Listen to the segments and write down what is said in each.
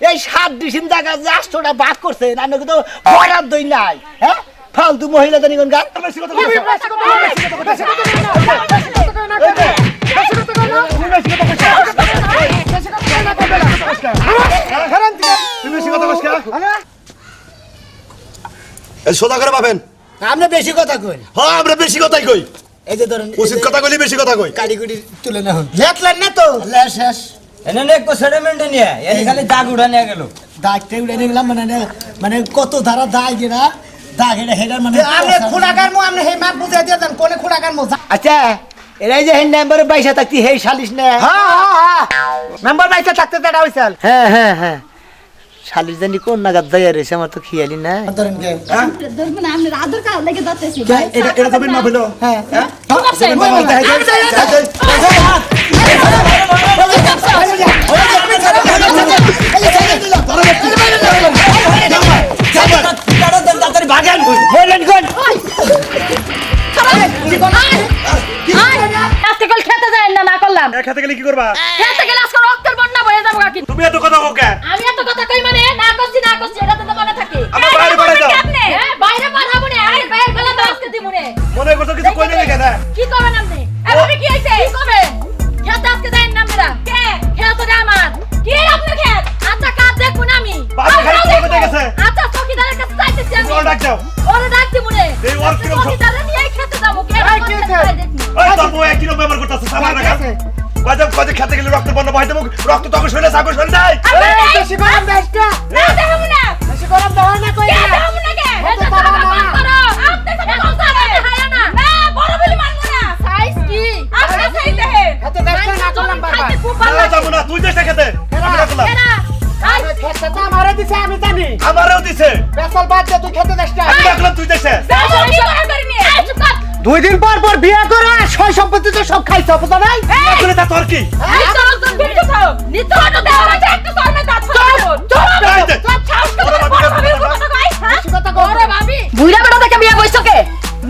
এই 7 ডিসিম জায়গা যে 8টা ভাগ করছে না কিন্তু বরাদ দই নাই হ্যাঁ ফালতু মহিলা জানি কোন গান বেশি কথা বেশি কথা সোজা করে পাবেন আমরা বেশি কথা কই হ্যাঁ আমরা বেশি কথাই কই এই যে ধরেন উচিত কথা কইলি বেশি কথা কই কারিগরি তুলে না হন লেটলেন না তো শেষ এনে নে কো সেটেলমেন্ট নিয়ে এই খালি দাগ উড়া নিয়ে গেল দাগতে উড়ে নিলাম মানে কত ধারা দাগ এরা দাগ এটা হেডার মানে আপনি খুলাকার মু আপনি হেই মাপ বুঝাই দিয়ে দেন কোনে খুলাকার মু আচ্ছা এরাই যে হেড নাম্বারে 22 থাকতি হেই শালিশ না হ্যাঁ মেম্বার বাইসা থাকতে দেটা হইছাল হ্যাঁ শালিশ জানি কোন নাগাদ যাইয়া রইছে আমার তো খেয়ালি না ধরেন কে ধরবেন আপনি আদর কার লাগে দতেছি এটা তবে না হইলো হ্যাঁ ঠিক আছে আজকাল খেতে যায় না না করলাম খেতে গেলে কি করবা খেতে গেলে আজকাল রক্তের বন্যা বয়ে যাবো কাকি তুমি এত কথা কও কে আমি এত কথা কই মানে না করছি এটা তো মনে থাকে আমার বাইরে বাড়া যাও হ্যাঁ বাইরে পাঠাবো না আরে বাইরে গলা তো আজকে দিমু রে মনে করছো কিছু কই নেই কেন কি করবেন আপনি আপনি কি হইছে কি করবেন খেতে আজকে যাইন না মেরা কে খেতে দে আমার কি আপনি খেত আচ্ছা কাজ দেখুন আমি বাবা খালি তোমাকে দেখেছে আচ্ছা চকিদারের কাছে যাইতেছি আমি ওর ডাক দাও ওরে ডাকছি মুরে এই ওর কিরম চকিদারে নিয়ে খেতে যাবো কে ওই তো বউ একই ব্যবহার করতেছে সামান্য না কত খেতে গেলে রক্ত বন্ধ বইতে মুখ রক্ত তখন শরীরে সাগর শরীর নাই বেশি গরম দেশটা না দেবো না বেশি গরম দাও না কই কে দেবো না কে এটা তো বন্ধ করো আপনি তো কথা হায়া না না বড় বলি মানবো না সাইজ কি আপনি সাইজ দেখেন এত দেশটা না করলাম বাবা খুব ভালো না যাবো না তুই দেশে খেতে আমি রাখলাম কেনা আই খেতে তো আমারে দিছে আমি জানি আমারও দিছে বেসল বাদ দে তুই খেতে দেশটা আমি রাখলাম তুই দেশে যাবো কি করে করিনি চুপ কর 2 দিন পর বিয়ে করে সয় সম্পত্তি তো সব খাইছ বুঝা নাই আসলে তা তোর কি নিতো তো ভিডিও খাও নিতো তো দেওয়া আছে একটু শর্মে দাঁত ফালাবো এই যে, চুপ ছাউস করে বড় ভাবির কথা কই হ্যাঁ বেশি কথা কও বড় ভাবি বুইড়া বেটা দেখে বিয়ে কইছো কে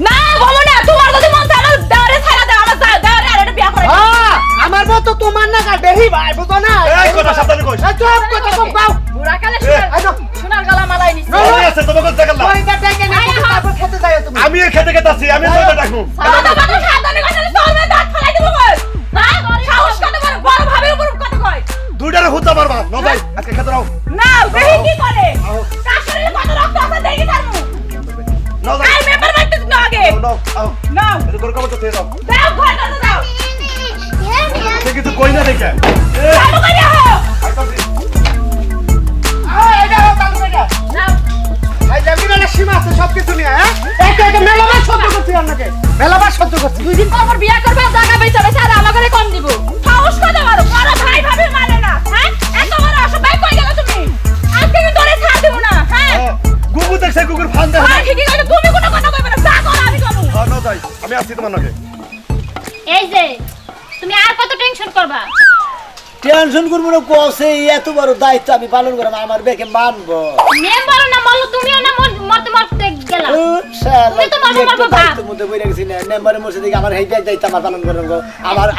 না বলো না তোমার যদি মন চায় আমার দাঁড়ে ছাড়া দাও আমার দাঁড়ে আর এটা বিয়ে করে হ্যাঁ আমার মত তোমার না গা দেহি ভাই বুঝো না এই কথা সাবধানে কইস এই চুপ কথা কম গাও বুড়া কালে আইনো সোনার গলা মালাই নিছে আমি আছে তোমাকে দেখালাম ওইটা থেকে না তারপর খেতে যাও তুমি আমি খেতে খেতে আছি আমি তোকে ডাকবো সাদা বাবা সাদানে কথা শর্মে দাঁত ফালাই দেবো বল হ্যাঁ সাহস কত বড় ভাবির উপর কথা কয় দুইটারে হুতা মারবা ন যাই আজকে খেতে নাও না দেখি কি করে তার শরীরে কত রক্ত আছে দেখি তারমু ন যাই আই মেম্বার বাইতে না আগে নাও আও নাও এটা করে কবর তো দিয়ে দাও দাও ঘর দাও সে কিছু কই না দেখে চালু করে হো এটা তালু এটা নাও আই যাবি না সীমা আছে সব কিছু নিয়ে হ্যাঁ একটা মেলাবার সহ্য করছি আপনাকে মেলাবার সহ্য করছি দুই দিন পর বিয়ে করবে জায়গা বেচা বেচা আর আমার ঘরে কম দিব সাহস কত বড় বড় ভাই ভাবি মানে না হ্যাঁ এত বড় অসহায় কই গেল তুমি আজকে আমি তোরে ছাড় দেব না হ্যাঁ গুগু দেখছে গুগুর ফান দেখ হ্যাঁ ঠিকই কইলে তুমি কোনো কথা কইবে না যা করো আমি করব ন যাই আমি আসছি তোমার নাকি এই যে তুমি আর কত টেনশন করবা টেনশন করবো না কোসে এত বড় দায়িত্ব আমি পালন করব আমার বেকে মানবো মেম্বার না মল্ল তুমিও না মরতে মরতে গেলা তুমি তো মারবো মারবো ভাব মধ্যে বইরা গেছি না মেম্বারের মধ্যে দেখি আমার এই ব্যাগ দায়িত্ব আমার পালন করব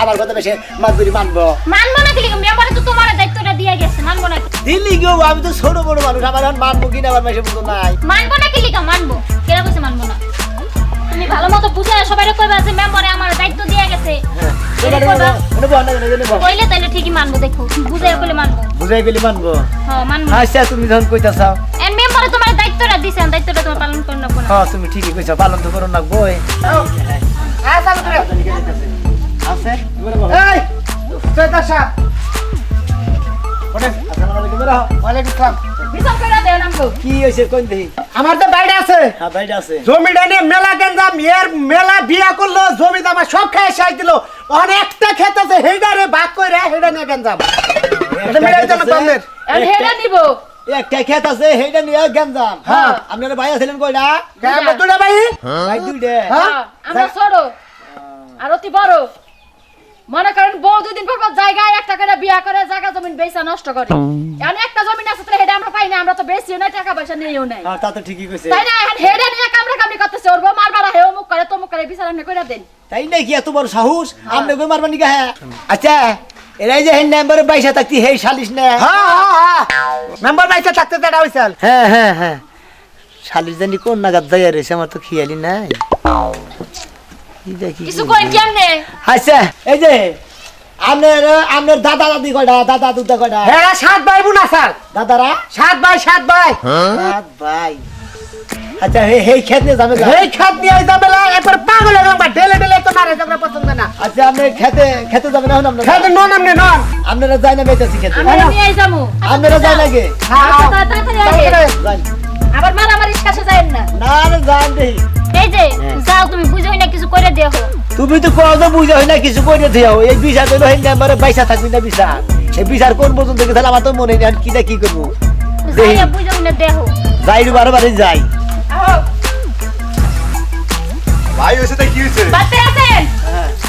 আমার কথা বেশি মাতবরি মানবো মানবো না দিলি মেম্বারে তো তোমার দায়িত্বটা দিয়ে গেছে মানবো না দিল্লি গো আমি তো ছোট বড় মানুষ আমার এখন মানবো কিনা আমার মেশে মতো নাই মানবো না কি লিখা মানবো কেরা কইছে মানবো না তুমি ভালো মতো বুঝে সবাইরে কইবা যে মেম্বারে আমার দায়িত্ব দিয়ে গেছে কইলে তাইলে ঠিকই মানবো দেখো বুঝে কইলে মানবো বুঝাই পেলি মানবো হ্যাঁ মানবো আচ্ছা তুমি যখন কইতা চাও এন্ড মেম্বারে তোমার দায়িত্বটা দিছেন দায়িত্বটা তোমার পালন করন না হ্যাঁ তুমি ঠিকই কইছো পালন তো করো না বই হ্যাঁ চালু করে আছে এই চৈতা সাহেব ওরে আসসালামু আলাইকুম রাহ ওয়ালাইকুম আসসালাম বিচার করে দেও নামগো কি হইছে কোন দেহি আমার তো বাইরে আছে হ্যাঁ বাইরে আছে জমিটা নিয়ে মেলা গেঞ্জাম এর মেলা বিয়া করলো জমি দামা সব খেয়ে শেষ দিল ওখানে একটা ক্ষেত আছে হেডারে ভাগ করে হেডা নিয়ে গেঞ্জাম এটা মেলা জানো তোমাদের এন্ড হেডা দিব একটা খেত আছে হেডা নিয়ে গঞ্জাম হ্যাঁ। আপনারা ভাই আছিলেন কয়টা আমরা দুটা ভাই ভাই দুইটা হ্যাঁ আমরা ছোট আর অতি বড় মনে করেন বউ দুদিন পর পর জায়গায় একটা করে বিয়া করে জায়গা জমি বেচা নষ্ট করে এখন একটা জমি আছে তো হেডা আমরা পাই না আমরা তো বেশিও না টাকা পয়সা নিয়েও নাই হ্যাঁ তা তো ঠিকই কইছে তাই না এখন হেডা নিয়ে কামড়া কামড়ি করতেছে ওর বউ মারবার হে অমুক করে তমুক করে বিচার আপনি কইরা দেন তাই নাকি এত বড় সাহস আপনি কই মারবেন কি হ্যাঁ আচ্ছা এরাই যে নাম্বারে বাইসা থাকতি হেই সালিশ না হ্যাঁ মেম্বার বাইসা থাকতে দেড়া হইছাল হ্যাঁ সালিশ জানি কোন নাগাদ যাইয়া রয়েছে আমার তো খেয়ালি নাই কি দেখি কিছু কই কেমনে আচ্ছা এই যে আপনার দাদা দাদি কয়টা দাদা দুদা কয়টা হেরা 7 ভাই বোন আসাল দাদারা 7 ভাই 7 ভাই ভাই আচ্ছা হেই খেত নিয়ে যাবে এই খাত নিয়ে যাবে না একবার পাগল হয়ে গেলাম ঢেলে ঢেলে তো মারে তোমরা পছন্দ না আচ্ছা আপনি খেতে যাবেন এখন আপনারা খাতে নন আমনে নন আপনারা যাই না বেঁচেছি খেতে আমরা নিয়ে যামু আপনারা যাই নাকি আচ্ছা, তাড়াতাড়ি আগে। যাই। আবার মারামারি শেষে যায় না না না যান দেখি এই যে যাও তুমি বুঝোই না কিছু করে দেখো তুমি তো কোনো বুঝা হয় না কিছু করে দিও এই বিচার তো হেন নাম্বারে বাইসা থাকবি না বিচার এই বিচার কোন পর্যন্ত থেকে তাহলে আমার তো মনে নেই কি না কি করবো দেখি যাইয়া বুঝোই না দেখো যাই বারে যাই আহো ভাই হইছে তাই কি হইছে বাতে আছেন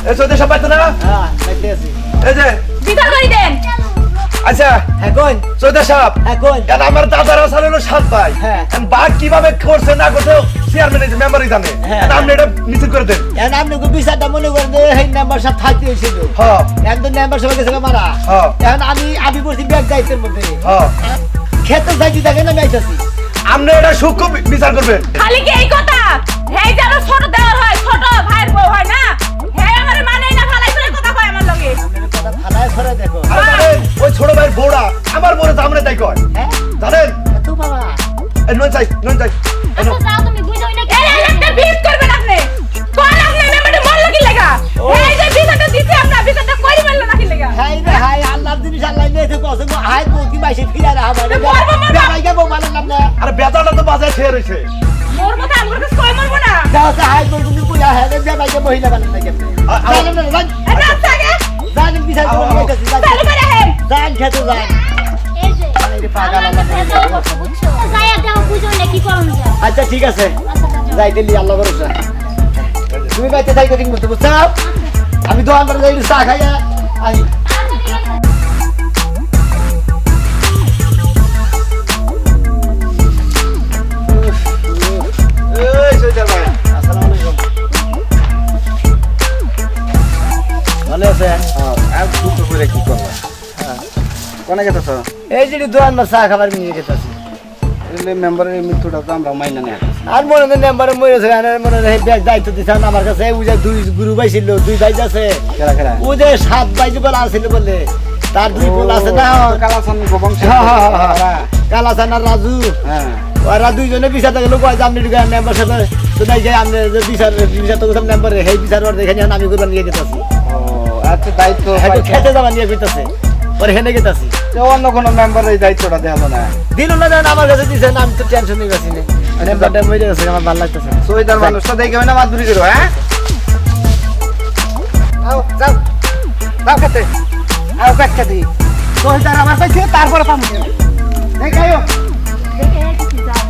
এই চোদ্দ সব পাইতো না হ্যাঁ দেখতে আছি এই যে বিচার করি দেন আচ্ছা হ্যাঁ কোন চোদ্দ সাহেব হ্যাঁ কোন কেন আমার দাদার আসার হলো 7 ভাই হ্যাঁ। বাঘ কিভাবে করছে না করছে চেয়ারম্যান মেম্বারই জানে হ্যাঁ। আপনি এটা মিছিল করে দেন এখন আপনি বিচারটা মনে করেন যে এই নাম্বার সব থাকতে হয়েছিল হ্যাঁ একদম নাম্বার সবাই গেছে মারা হ্যাঁ। এখন আমি বলছি ব্যাগ দায়িত্বের মধ্যে হ্যাঁ খেতে যাইতে থাকে না যাইতেছি আপনি এটা সূক্ষ্ম বিচার করবেন খালি কি এই কথা হেই যেন ছোট দেওয়ার হয় ছোট ভাইয়ের বউ হয় না হেই আমার মানে না ফালাই করে কথা কয় আমার লগে আপনার কথা ফালায় ফেলে দেখো আরে জানেন ওই ছোট ভাইয়ের বউরা আমার বউরে তো আমরা তাই কয় হ্যাঁ জানেন এত বাবা এই নন চাই আচ্ছা যাও তুমি বুঝোই না এই একটা বিট করবেন আপনি কোন আপনি মেমোরি মন লাগি লাগা এই যে বিচারটা দিতে আমরা বিচারটা করি মারলো নাকি লাগা হাই রে হাই আল্লাহর জিনিস আল্লাহ নিয়ে থেকে কসম হাই বউতি মাইসে ফিরা রে আমার বেবাইকে বউ মারলাম না আরে বেজাটা তো বাজায় খেয়ে রইছে মোর মত আমগর কাছে কই মারবো না যাও তো হাই বউ তুমি কইয়া হ্যাঁ বেবাইকে মহিলা বানাম না কেমনে জানেন না জান এটা থাকে জানেন বিচার করে যাইতেছি চালু করে হেন জান খেতে যান এই যে এই রে পাগল আমার আল্লাহ কাছে যাও বুঝছো যাইয়া দেখো বুঝোই না কি করন যায় আচ্ছা ঠিক আছে আচ্ছা যাও যাই দিলি আল্লাহ ভরসা তুমি বাইতে যাই কঠিন করতে বুঝছো আমি দোকান করে যাই চা খাইয়া আই এই সৈদার ভাই আসসালামু আলাইকুম ভালো আছেন আর দুঃখ করে কি করবা কোনে গেছ এই যে দোকান চা খাবার নিয়ে গেতেছি এলে মেম্বারের মৃত্যুটা তো আমরা মাইনা নেই আর মনে হয় নাম্বারে মরেছে মনে হয় ব্যাগ দায়িত্ব দিচ্ছেন আমার কাছে ও যে দুই গুরু ভাই ছিল দুই ভাই আছে খেলা খেলা ও যে 7 ভাই যে বলা আছিল বলে তার দুই বোন আছে না কালাসান বংশ কালাসান আর রাজু হ্যাঁ ওরা দুইজনে বিচার গেল কয় যে আপনি মেম্বার সাথে তো নাই যাই আপনি যে বিচার তো কোথাও মেম্বার সেই বিচার ওর দেখে নিয়ে আমি করবার নিয়ে গেতেছি ও আচ্ছা দায়িত্ব খেতে যাবা নিয়ে গেতেছে পরে হেনে গেতেছি অন্য কোনো মেম্বার এই দায়িত্বটা দেখালো না দিল না জান আমার কাছে দিছেন আমি তো টেনশন নিয়ে গেছি না মেম্বারটা মরে গেছে আমার ভালো লাগতেছে সৈদার মানুষটা দেখে না মাদুরি করো হ্যাঁ আও যাও যাও খেতে আও কাটতে দি তোহিদার আমার কাছে তারপরে পামু দেখাইও দেখে কিছু যাও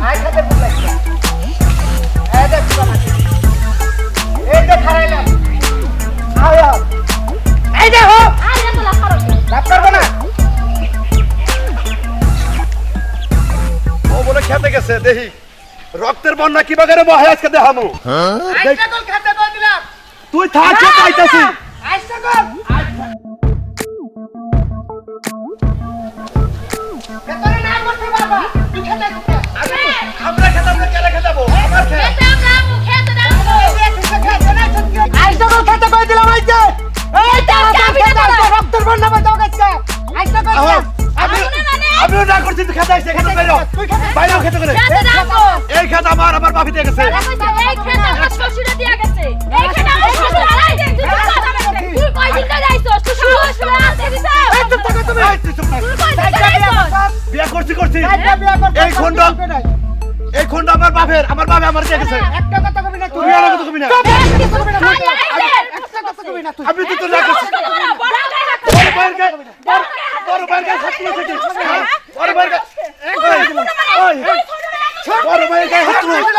আই খেতে বুঝলাই এই দেখ বাবা এই দেখ খারাইলাম আও এই দেখো আর এত লাভ করো কি? লাভ করবে না ও বলে খেতে গেছে দেখি রক্তের বন্যা কি বাগারে বহে আজকে দেখামু আইসা কল খেতে কল দিলাম তুই থাক খেতে আইতাছি আইসা কল ভেতরে না করতে বাবা তুই খেতে আমরা খেতাম না কেন খেতাবো আমার খেত খেতে আমরা আমু, খেতে দাও আইসা কল খেতে কল দিলাম আইসা এই তাড়াতাড়ি খেতে রক্তের বন্যা বাজাও গেছে আইসা কল আমিও না করছি তুই খেতে আইছে খেতে বাইরো বাইরো খেতে করে খেতে দাও এই খেত আমার বাপি দিয়ে গেছে এই খেতে আমার শ্বশুরে দিয়া গেছে এই খেতে আমার শ্বশুর আইছে তুই কয়দিন ধরে আইছস তুই শ্বশুর আনতে দিছ এই চুপ থাকো তুমি এই তুই চুপ থাক তুই কয়দিন ধরে আইছস বিয়া করছি এই খন্ড আমার বাপে আমার দিয়ে গেছে একটা কথা কবি না তুই তুই আর কথা কবি না একটা কথা কবি না তুই আমি তো না করছি বড় ভাইয়ের গায়ে হাত তুলেছে বড় ভাইয়ের গায়ে ওই বড় ভাইয়ের গায়ে হাত তুলেছে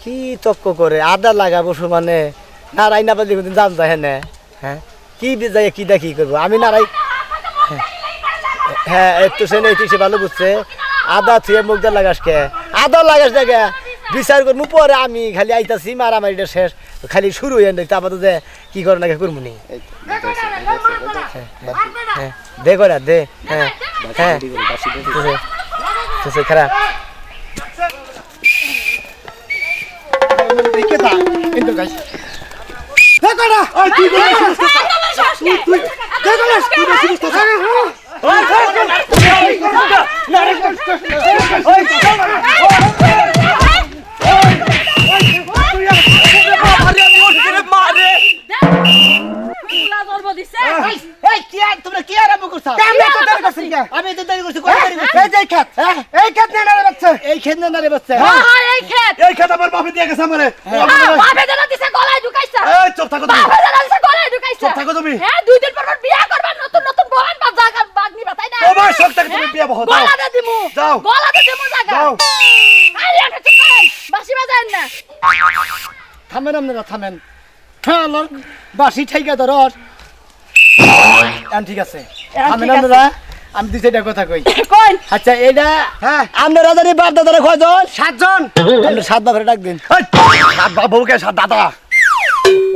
কি তক্ক করে আদা লাগাবো সমানে নারাই না পারলে কোনদিন জান যায় না হ্যাঁ কি যাই কি দেখি করবো আমি নারাই হ্যাঁ একটু সে নেই সে ভালো বুঝছে আদা থুয়ে মুখ দিয়ে লাগাস কে আদা লাগাস না কে বিচার করবো পরে আমি খালি আইতাছি মারামারিটা শেষ খালি শুরু হয়ে দেখ তারপর যে কি করে না করবো নি দেখো না দে হ্যাঁ হ্যাঁ খারাপ দেখে থাক কিন্তু গাইস দেখো না ওই তুই বলিস তুই দেখো না তুই বেশি বুঝতেছ এই কি আর তোমরা কি আরম্ভ করছো কেমনে কথা করছিস কে আমি তো দেরি করছি কত দেরি করছি এই যে খেত এই খেত নিয়ে না রে বাচ্চা এই খেত না রে বাচ্চা এই ক্ষেত এই খেত আমার বাপে দিয়ে গেছে আমারে বাপে জানা দিছে গলায় ঢুকাইছে এই চুপ থাকো তুমি বাপে জানা দিছে গলায় ঢুকাইছে চুপ থাকো তুমি হ্যাঁ 2 দিন পর বিয়া করবা নতুন নতুন বহান বা জায়গা বাগনি বাতাই না তোমার শখ থাকে তুমি বিয়ে বহ দাও গলাতে দিমু যাও। গলাতে দিমু জায়গা যাও। আরে এটা চুপ করেন বাসি বাজায়েন না থামেন আপনারা থামেন হ্যাঁ লর বাসি ঠাইকা ধরস ঠিক আছে থামেন আপনারা আমি দুই চারটা কথা কই কোন আচ্ছা এইটা হ্যাঁ আপনারা জানি বাপ দাদারা কয়জন 7 জন আপনি 7 বাপরে ডাক দিন এই সাত বাবুকে সাত দাদা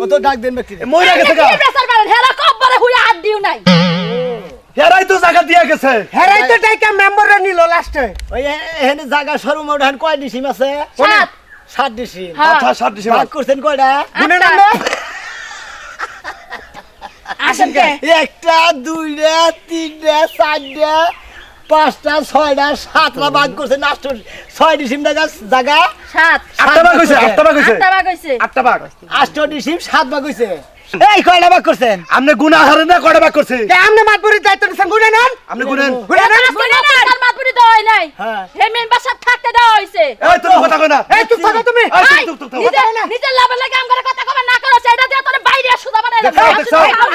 ও তো ডাক দেন ব্যক্তি মইরা গেছে গা কি প্রেসার বাড়েন হেলা কব্বারে হুইয়া হাত দিও নাই হেরাই তো জায়গা দিয়ে গেছে হেরাই তো টাইকা মেম্বারে নিল লাস্টে ওই এখানে জায়গা সর্বমোট এখন কয় ডিসিম আছে 7 ডিসিম হ্যাঁ। আচ্ছা সাত ডিসে ভাগ করছেন কয়টা গুনে আচ্ছা। নামে আসেন কে একটা দুইটা তিনটা চারটা পাঁচটা ছয়টা সাতটা ভাগ করছেন 6 ডিসিম জায়গা 7 আটটা ভাগ হইছে আটটা ভাগ হইছে 8টা বাগ হইছে আটটা ভাগ 8 ডিসিম 7 ভাগ হইছে এই কয়টা ভাগ করছেন আপনি গুনাহ হারে না কয়টা ভাগ করছে কে আমনে মাতপুরি দায়িত্ব নিছেন গুনে নেন আপনি গুনেন গুনে নেন তার মাতপুরি দেওয়া হয় নাই হ্যাঁ। হে মেন বাসা থাকতে দেওয়া হইছে এই তুমি কথা কই না এই চুপ থাকো তুমি এই চুপ চুপ চুপ নিজের লাভের লাগে আম করে কথা কবে না করো সেটা দিয়ে তোর বাইরে সুদা বানাই দেখো,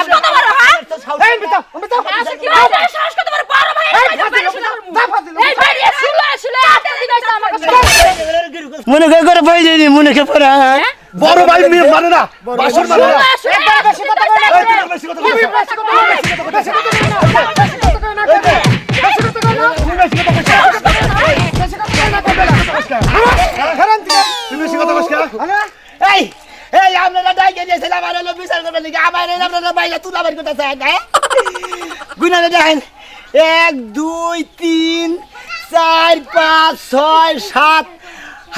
দেখো। এই বিতা বিতা সাহস করতে পারে বড় ভাই এই বাইরে শুলে শুলে আতে দিন আমার কাছে মনে করে পাই যায়নি মনে কে পড়া বড় ভাই মেয়ে মানে না বাসন মানে না একবার বেশি কথা কই না এই তুমি বেশি কথা বলছো। বেশি কথা কই না বেশি কথা কই না বেশি কথা কই না তুমি বেশি কথা কইছো হেরান দিকে তুমি বেশি কথা কইছো এই এই আপনারা ডাইকে দিয়েছেন আমার হলো বিচার করবেন নাকি আমার এই আপনারা বাইরে তুলা বের করতেছে হ্যাঁ গুনা দেখেন 1 2 3 4 5 6 7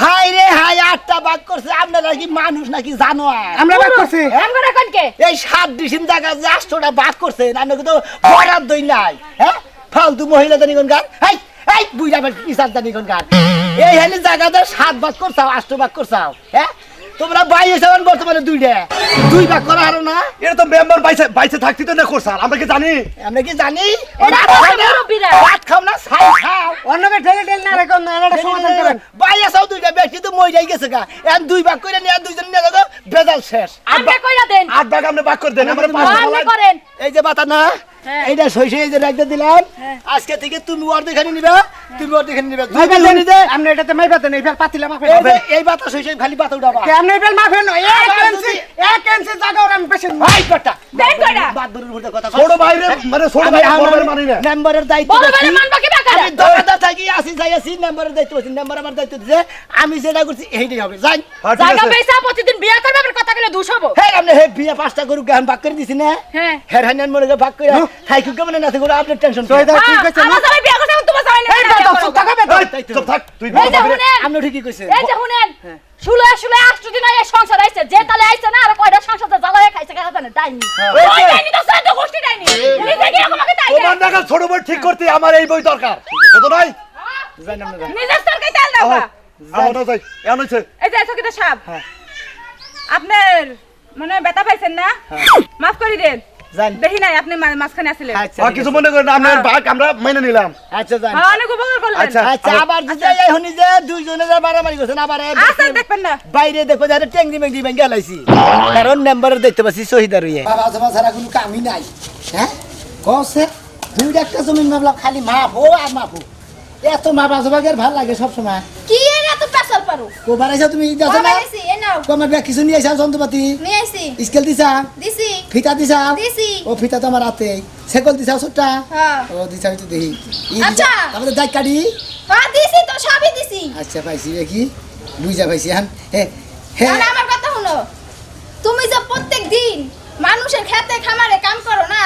হাই রে হাই 8টা ভাগ করছে আপনারা কি মানুষ নাকি জানোয়ার আমরা বাক করছি আমরা কোন কে এই 7 ডিসিম জায়গা যে 8টা ভাগ করছে আপনি তো বরাদ দই নাই হ্যাঁ ফালতু মহিলা জানি কোন গান এই এই বুইরা বেশ বিচার জানি কোন গান এই হেলি জায়গাতে 7 ভাগ করছাও 8 ভাগ করছাও হ্যাঁ তোমরা ভাই এসেন বর্তমানে 2 ভাগ করা হারো না এটা তো মেম্বার বাইসে বাইসে থাকতে তো না করছাল আমরা কি জানি আমরা কি জানি ওরা মুরব্বিরা ভাত খাও না ছাই খাও অন্যকে ঠেলে ঠেলে না রেখো না এটা সমাধান করেন ভাই এসেও 2টা ব্যক্তি তো মইরাই গেছে গা এখন 2 ভাগ করে নিয়ে দুইজন নিয়ে যাবো বেজাল শেষ আমরা কইরা দেন আট ভাগ আপনি ভাগ করে দেন আমরা পাঁচ ভাগ আপনি করেন এই যে বাতা না হ্যাঁ। এইটা সই এই যে রাখতে দিলাম আজকে থেকে তুমি অর্ধেখানি নিবা তুমি অর্ধেখানি নিবা দুই ভাগ মাইবাতেন নিতে আপনি এটাতে মাইবাতেন এইবার পাতিলা মাফে এই যে এই বাতা সই খালি বাতা উঠাবা কেমনে এইবার মাফে নয় এক ইঞ্চি জায়গা ওর আমি বেশি ভাই কথা দেখ কইরা বাদ দূরের উপরে কথা ছোট ভাইরে মানে ছোট ভাই বড় ভাই মানি না মেম্বারের দায়িত্ব বড় দেখি। বড় মানবা কি বাকারা আমি দরজা থাকি আসি যাই আসি মেম্বারের দায়িত্ব আছে মেম্বার আমার দায়িত্ব দিছে আমি যেটা করছি এইটাই হবে যাই হ্যাঁ, ঠিক জায়গা আছে। পয়সা প্রতিদিন বিয়া করবে আবার কথা কইলে দুষ হবো হ্যাঁ আপনি হে বিয়া 5টা গরু গান ভাগ করে দিছি না হ্যাঁ হ্যাঁ হান্নান মনে করে ভাগ করে থাইকু কেমন না থাকো আপনি টেনশন তো এটা ঠিক আছে আমার সবাই বিয়া করছে তোমার সবাই এই বেটা চুপ থাকো বেটা এই, চুপ থাক তুই এই যে শুনেন আপনি ঠিকই কইছেন এই যে শুনেন শুলে শুলে 8 দিন আইছে সংসার আইছে যে তালে আইছে না আর কয়টা সংসারে জ্বালায় খাইছে কেন জানেন ডাইনি ওই ডাইনি তো সাইতো গোষ্ঠী ডাইনি নিজে কি রকম আমাকে তাই তোমার নাগাল ছোট বই ঠিক করতে আমার এই বই দরকার বুঝো নাই যাই না আমরা নিজের সরকার তেল দাও আমার যাই এমন হইছে এই যে চকিতে সাপ আপনার মনে হয় ব্যথা পাইছেন না মাফ করে দেন যাই দেখি নাই আপনি মাঝখানে আসছিলেন আচ্ছা আর কিছু মনে করেন না আপনার ভাগ আমরা মেনে নিলাম আচ্ছা যাই হ্যাঁ, অনেক উপকার করলেন আচ্ছা। আচ্ছা আবার যদি এই হনি যে দুইজনে যা মারামারি করছেন আবার আচ্ছা দেখবেন না বাইরে দেখো যারা টেংরি মেংরি ভেঙে গেলাইছি কারণ মেম্বারের দেখতে পাচ্ছি শহীদার হইয়ে বাবা জমা ছাড়া কোনো কামই নাই হ্যাঁ কসে দুইটা একটা জমিন ভাবলাম খালি মাপ ও আর মাপ এত মা বাজবাগের ভাল লাগে সব সময় কি এর এত পেছাল পারো কোবার আইসা তুমি যাচ্ছ না বাবা এ নাও তোমার ব্যাগ কিছু নিয়ে আইসা যন্ত্রপাতি নিয়ে আইছি স্কেল দিছা দিছি ফিতা দিছা দিছি ও ফিতা তো আমার হাতে সেকল দিছাও ছোটটা হ্যাঁ ও দিছাও তো দেখি আচ্ছা। তাহলে দাগ কাটি হ্যাঁ দিছি তো সবই দিছি আচ্ছা পাইছি দেখি বুঝা পাইছি হ্যাঁ হ্যাঁ তাহলে আমার কথা শুনো তুমি যে প্রত্যেক দিন মানুষের খেতে খামারে কাম করো না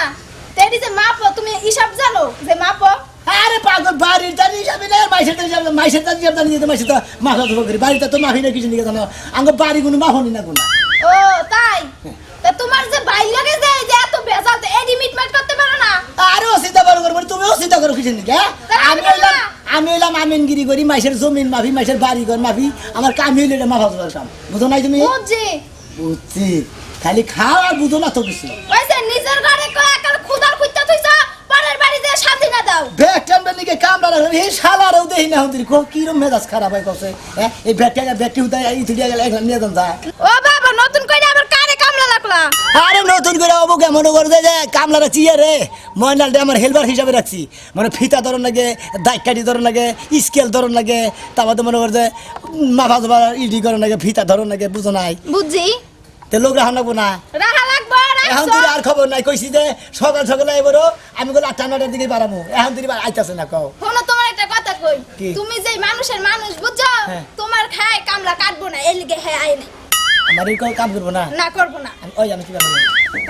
তেডি যে মাপো তুমি হিসাব জানো যে মাপো আরে পাগল বাড়ির দানি হিসাবে না মাইসের দানি হিসাব জানি মাইসে তো মাথা ধরো করি বাড়িতে তো মাফি না কিছু নিয়ে জানো আঙ্গ বাড়ি কোনো মাফনি না কোনো ও তাই তা তোমার যে বাইর লাগে যায় যে এত বেজাল তো এডি মিটমাট করতে পারো না আরে অসিতা করো করবো তুমিও অসিতা করো কিছু নাকি আমি হইলাম আমিনগিরি করি মাইসের জমিন মাফি মাইসের বাড়ি ঘর মাফি আমার কাম হইলে এটা মাফা দেওয়ার কাম বুঝো নাই তুমি বুঝছি বুঝছি খালি খাও আর বুঝো না তো কিছু ওই যে নিজের ঘরে কয় একাল খুদার খুঁজতে থইছো পরের বাড়ি যে শান্তি না দাও ব্যাগ টানবে নাকি কামড়া রাখলাম এই শালারেও দেখি না হন্তির কিরম মেজাজ খারাপ হয় কছে হ্যাঁ এই ব্যাগটি উঠাই এই তুলিয়া গেলে এখন নিয়ে যান যায় ও বাবা নতুন কইরা আবার কারে কামলা লাগলা আরে নতুন করে অবু কেমন করে যে কামলা রাখছি রে ময়নালটা আমার হেলবার হিসাবে রাখছি মানে ফিতা ধরন লাগে দাগ কাটি ধরন লাগে স্কেল ধরন লাগে তারপর মনে করে যে মাফা ধোবার ইডি করেন লাগে ফিতা ধরন লাগে বুঝো নাই বুঝছি তে লোক রাখা লাগবো না রাহা লাগবো এখন তুই আর খবর নাই কইছি যে সকাল সকালে এবারও আমি বলে 8-9টার দিকে বাড়াবো এখন তুই আইতাছে না কও শোনো তোমার একটা কথা কই কি? তুমি যে মানুষের মানুষ বুঝছো হ্যাঁ। তোমার খায় কামলা কাটবো না এর লিগে হ্যাঁ আই না আমার এই কাম করবো না না করবো না আমি কি করবো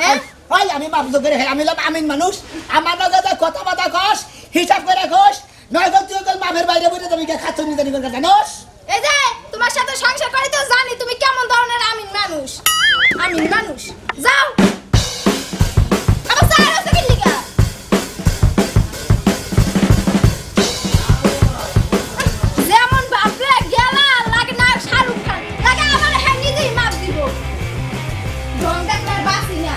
হ্যাঁ ওই আমি মাপ তো করে আমি লাম আমিন মানুষ আমার লগে যা কথা বাতা কস হিসাব করে কস নয় গো তুই মাপের বাইরে বইতে তুমি খাচ্ছ নি জানি করে জানোস এই যে তোমার সাথে সংসার করি তো জানি তুমি কেমন ধরনের আমিন মানুষ যাও আবার স্যার আছে কি লিগা যেমন বাপরে গেলা লাগে না শাহরুখ খান লাগে আমার হ্যাঁ নিজেই মাপ দিব ঢং দেখবার বাসি না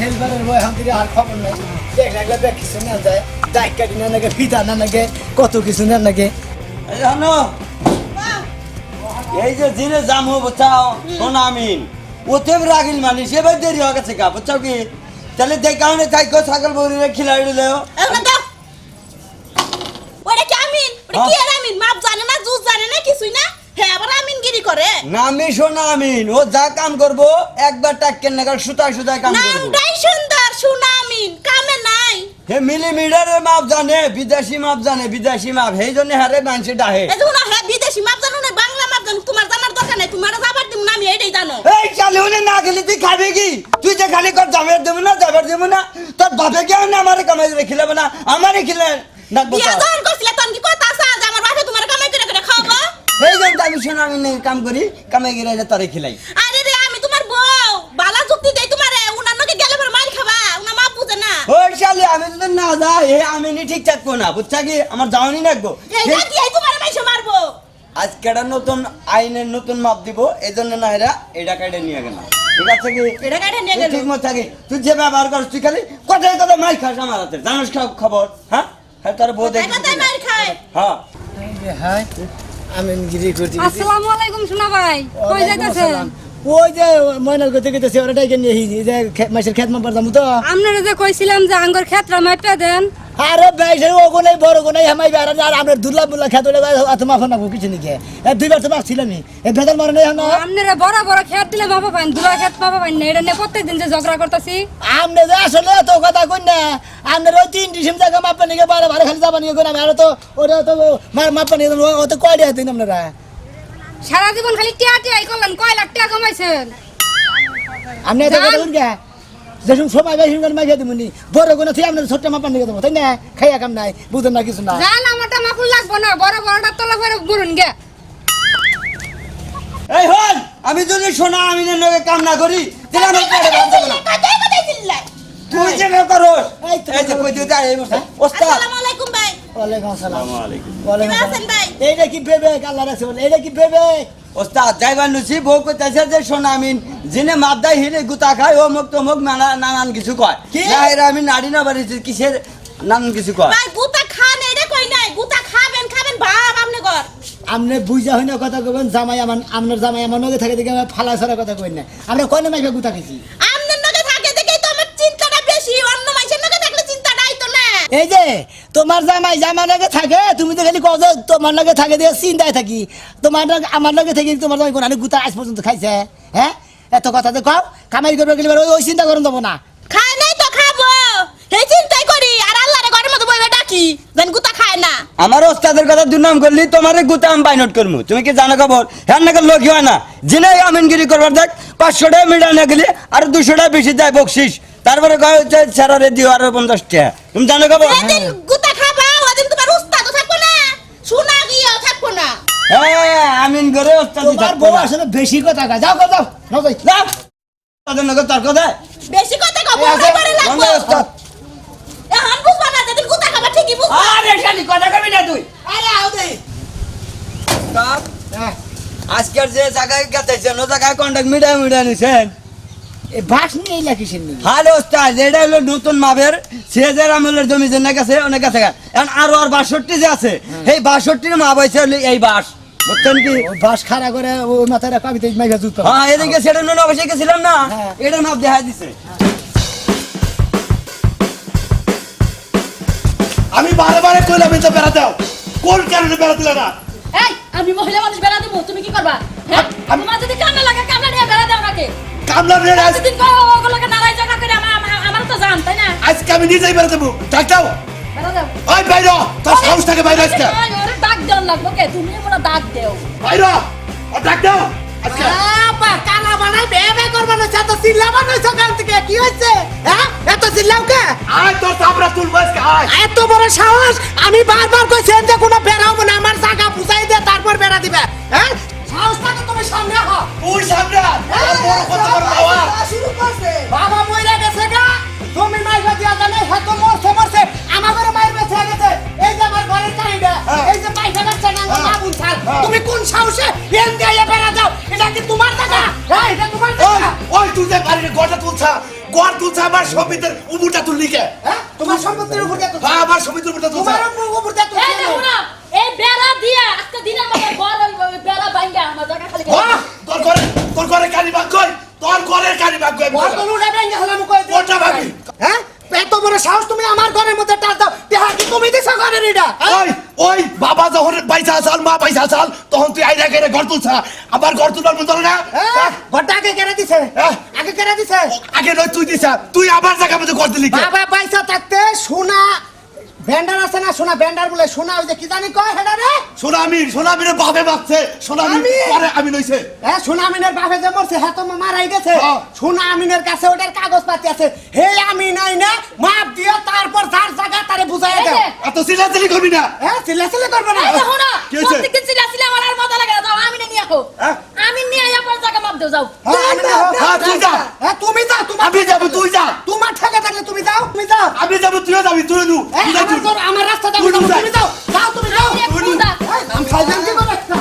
হেলবারের বয় এখন থেকে আর খবর নাই দেখ লাগলে দেখ কিছু না যায় দাগ কাটি না লাগে ফিতা না লাগে কত কিছু না লাগে জানো এই যে দিনে জাম হবো চাও শোনা আমিন ওতে রাগিল মানিস এবার দেরি হয়ে গেছে গা বুঝছো কি তাহলে দেখ কারণে তাই কো ছাগল বউরে খিলাই দিলেও ওটা কি আমিন ওটা কি আর আমিন মাপ জানে না জুস জানে না কিছুই না হে আবার আমিনগিরি করে নামি শোনা আমিন ও যা কাম করবো একবার টাক্কের নাগাল সুতায় সুতায় কাম করবো নামটাই সুন্দর শুনা আমিন কামে নাই হে মিলিমিটারের মাপ জানে বিদেশি মাপ জানে বিদেশি মাপ সেই জন্য হারে মানুষে ডাহে এই শুনা হে বিদেশি মাপ জানো না বাংলা মাপ জানো তোমার জানার দরকার নাই তোমার যাবার দিম না আমি এইটাই জানো এই চালে উনি না গেলে তুই খাবি কি তুই যে খালি কর যাবার দেবো না তোর বাপে কেউ না আমারে কামাই করে খিলাবে না আমারে খিলে ডাকবো বিয়া যখন করছিলে তখন কি কথা আছে যে আমার বাপে তোমার কামাই করে খাওয়াবো এই জন্য আমি শোনা আমি কাম করি কামাই গিয়ে তারে খিলাই আরে রে আমি তোমার বউ বালা যুক্তি দেই তোমারে উনার নকে গেলে পরে মার খাবা উনা মাপ বুঝে না ওই শালি আমি যদি না যাই হে আমি ঠিক থাকবো না বুঝছা কি আমার যাওয়ানি লাগবো এইটা কি এই তোমার মাইছে মারবো আজকে একটা নতুন আইনের নতুন মাপ দিব এই জন্য না এরা এটা কাটে নিয়ে গেল ঠিক আছে কি এটা কাটে নিয়ে তুই গেল ঠিক মতো থাকি তুই যে ব্যবহার করছ তুই খালি কথায় কথা মাই খাস আমার হাতে জানিস খবর হ্যাঁ হ্যাঁ তোর বউ দেখি কথায় মার খায় হ্যাঁ হাই আমিনগিরি করছি আসসালামু আলাইকুম সোনা ভাই কই যাইতাছেন ওই যে ময়নাল করতে গেছে ওরা ডাইকে নিয়ে যে মাসের খেত মাপার দাম তো আপনারা যে কইছিলাম যে আঙ্গুর ক্ষেত্র মাইপা দেন আরে বাইশের ও কোনাই বড় কোনাই হামাই বেড়া আর আমরা দুর্লা মুল্লা খেত হলে এত মাফা না কিছু নাকি দুইবার তো মারছিলাম এই ভেতর মারে নাই না আপনারা বড় বড় ক্ষেত দিলে বাবা পাইন দুরা ক্ষেত বাবা পাইন না এটা নিয়ে প্রত্যেকদিন যে ঝগড়া করতেছি আমনে যে আসলে তো কথা কই না আমনের ওই 3 ডিসেম জায়গা মাপা নিয়ে বারে বারে খালি যাবা নিয়ে কই আমি আর তো ওরা তো মাপা নিয়ে ও তো কয় দিয়া দিন আপনারা সারা জীবন খালি টিয়া টিয়াই করলেন কয় লাখ টাকা কামাইছেন আমনে তো কথা কই যেসব সময় বেশি করে মাইকে দিমুনি বড় কোনো তুই আপনার ছোট্ট মাপা নিয়ে দেবো তাই না খাইয়া কাম নাই বুঝেন না কিছু না জান আমারটা মাকুল লাগবো না বড় বড়টা তোলা করে বুড়ুন গে এই হল আমি যদি শোনা আমি নগে কাম না করি তাহলে আমি পেটে ভাত দেব না কথায় চিল্লাই তুই যে করস এই তো এই যে কই দিতে এই বসে ওস্তাদ আসসালামু আলাইকুম ভাই ওয়ালাইকুম আসসালাম ওয়ালাইকুম ওয়ালাইকুম কেমন আছেন ভাই? আসসালাম এইটা কি বেবেক আল্লাহ রাখছে বলে এইটা কি বেবেক ওস্তাদ যাইবার নুছি বউ কইতাছে যে শোনা আমি জিনে মাপ দেয় হিরে গুতা খায় ও মুখ তো মুখ নানান কিছু কয় কি? না এরা আমি নাড়ি না বাড়িছি কিসের নানান কিছু কয় ভাই গুতা খান এটা কই নাই গুতা খাবেন ভাব আপনি কর আমনে বুঝা হইনা কথা কইবেন জামাই আমনের জামাই আমার নগে থাকে দেখে আমি ফালা ছড়া কথা কই না আমরা কই না মাইকে গুতা খাইছি আমনের নগে থাকে দেখেই তো আমার চিন্তাটা বেশি অন্য মানুষের নগে থাকলে চিন্তাটা আইতো না এই যে তোমার জামাই জামার লগে থাকে তুমি তো খালি কও যে তোমার লগে থাকে দিয়ে চিন্তায় থাকি তোমার লগে আমার লগে থেকে তোমার জামাই কোন গুতা আজ পর্যন্ত খাইছে হ্যাঁ এত কথা যে কও কামাই করবে গেলে ওই চিন্তা করুন দেবো না খায় নাই তো খাবো কি জান গুতা খায় না আমার ওস্তাদের কথা দুর্নাম করলি তোমারে গুতা আমি বাইনট করবো তুমি কি জানো খবর হ্যাঁ নাকি লোক হয় না যিনি আমিনগিরি করবার দেখ 500 টাকা মিটা না গেলে আর 200 টাকা বেশি যায় বকশিস তারপরে কয় হচ্ছে ছাড়ারে দিও আর 50 টাকা তুমি জানো খবর এদিন গুতা খাবা ওদিন তোমার উস্তাদ থাকবো না শোনা গিয়া থাকবো না হ্যাঁ আমিন করে ওস্তাদ তোমার বউ আসলে বেশি কথা কয় যাও যাও নাও যাই যাও তাদের নগর তর্ক দেয় বেশি কথা কব এবারে লাগবো এখন বুঝবা না যেদিন গুতা খাবা ঠিকই বুঝবা আরে শালি কথা কবি না তুই আরে আও দে আজকের যে জায়গায় গেতেছেন ও জায়গায় কন্টাক্ট মিডিয়া নিছেন এই বাস নিয়ে এলা কিসের নিয়ে হ্যালো ওস্তাদ এটা হলো নতুন মাপের 6000 আমলের জমি যে না গেছে অনেক কাছে এখন আরো আর 62 যে আছে এই 62 মাপ হইছে হলো এই বাস বুঝছেন কি ওই বাস খাড়া করে ওই মাথায় রাখা আমি তো মাইকা জুতো হ্যাঁ এদিকে সেটা নুন অবশ্যই গেছিলাম না এটা মাপ দেখা দিছে আমি বারে বারে কইলাম এটা বেড়া দাও কোন কারণে বেড়া দিলা না এই আমি মহিলা মানুষ বেড়া দেবো তুমি কি করবা হ্যাঁ তোমার যদি কামলা লাগে কামলা নিয়ে বেড়া দাও নাকি কামলা রে আজ দিন কয় ওগুলোকে নারাই জায়গা করে আমার তো জান তাই না আজকে আমি নিজেই বেড়া দেবো ডাক দাও বেড়া দাও ওই বাইরে তোর সাহস থেকে বাইরে আজকে ওরে ডাক দেন লাগবো কে তুমি মনে ডাক দেও বাইরে ও ডাক দাও আজকে আপা কানা বানাই বেবে করবা না চাতো চিল্লাবা না সকাল থেকে কি হইছে হ্যাঁ এত চিল্লাও কে আয় তোর চামড়া তুলবো আজকে আয় এত বড় সাহস আমি বারবার কইছি যে কোনো বেরাও না আমার জায়গা বুঝাই দে তারপর বেড়া দিবে হ্যাঁ সাহস থাকে তুমি সামনে হও তুই সামনে আয়। তোর বড় কত বড় পাওয়া শুরু করছে বাবা মইরা গেছে গা তুমি মাইরা দিয়া জানে হয়তো মরছে আমাদের মাইর বেঁচে গেছে এই যে আমার ঘরের চাহিদা এই যে পয়সা বাচ্চা না না বুঝছাল তুমি কোন সাহসে এন দিয়ে বেড়া যাও এটা কি তোমার জায়গা হ্যাঁ এটা তোমার ওই জায়গা ওই তুই যে বাড়িতে গড়টা তুলছা গড় তুলছা আমার সমিতির উপরটা তুললি কে হ্যাঁ তোমার সম্পত্তির উপর দিয়ে হ্যাঁ আমার সমিতির উপরটা তুলছা তোমার উপর দিয়ে তো এই দেখো না এই বেড়া দিয়া আজকে দিনের মধ্যে ঘর ওই বেড়া ভাঙ্গা আমার জায়গা খালি করে বাহ তোর ঘরে কালি ভাগ কই তোর ঘরের কালি ভাগ কই বল তো উড়ে বেঙ্গা হলাম কই ওটা ভাগি হ্যাঁ এত বড় সাহস তুমি আমার ঘরের মধ্যে টাচ দাও দেহা কি তুমি দিছো ঘরের এটা ওই ওই বাবা যখন পয়সা আসাল মা পয়সা আসাল তখন তুই আইরা করে ঘর তুলছা আবার ঘর তুলবার মতো না ঘরটা আগে কেড়ে দিছে হ্যাঁ। আগে কেড়ে দিছে আগে নয় তুই দিছা তুই আবার জায়গা মতো ঘর দিলি কে বাবা পয়সা থাকতে সোনা ভেন্ডার আছে না সোনা ভেন্ডার বলে সোনা ওই যে কি জানি কয় হেডা রে সোনামির বাপে বাচ্চে সোনামি আমি? পরে আমি লইছে হ্যাঁ সোনা আমিনের বাপে যে মরছে হ্যাঁ তো মারাই গেছে হ্যাঁ। সোনা আমিনের কাছে ওটার কাগজ পাতি আছে হে আমি নাই না মাপ দিয়ে তারপর যার জায়গা তারে বুঝাই এই দাও যে, এত সিলাসিলি করবি না হ্যাঁ চিল্লা করবে না এই দেখো না কি হয়েছে? প্রত্যেকদিন চিল্লাচিল্লি আমার আর মজা লাগে না যাও আমি নিয়ে আসো হ্যাঁ? আমি নিয়ে আপনার জায়গা মাপ দেও যাও হ্যাঁ, আমি না, হ্যাঁ, তুই যা। হ্যাঁ, তুমি যাও তোমার আমি যাবো তুই যা তোমার ঠেকে থাকলে তুমি যাও আমি যাবো তুইও যাবি তুই নু এই, আমার রাস্তা দাও তুই যা। তুমি যাও তুমি যাও আমি একটু যা। আমি খাইলাম কি করে একটা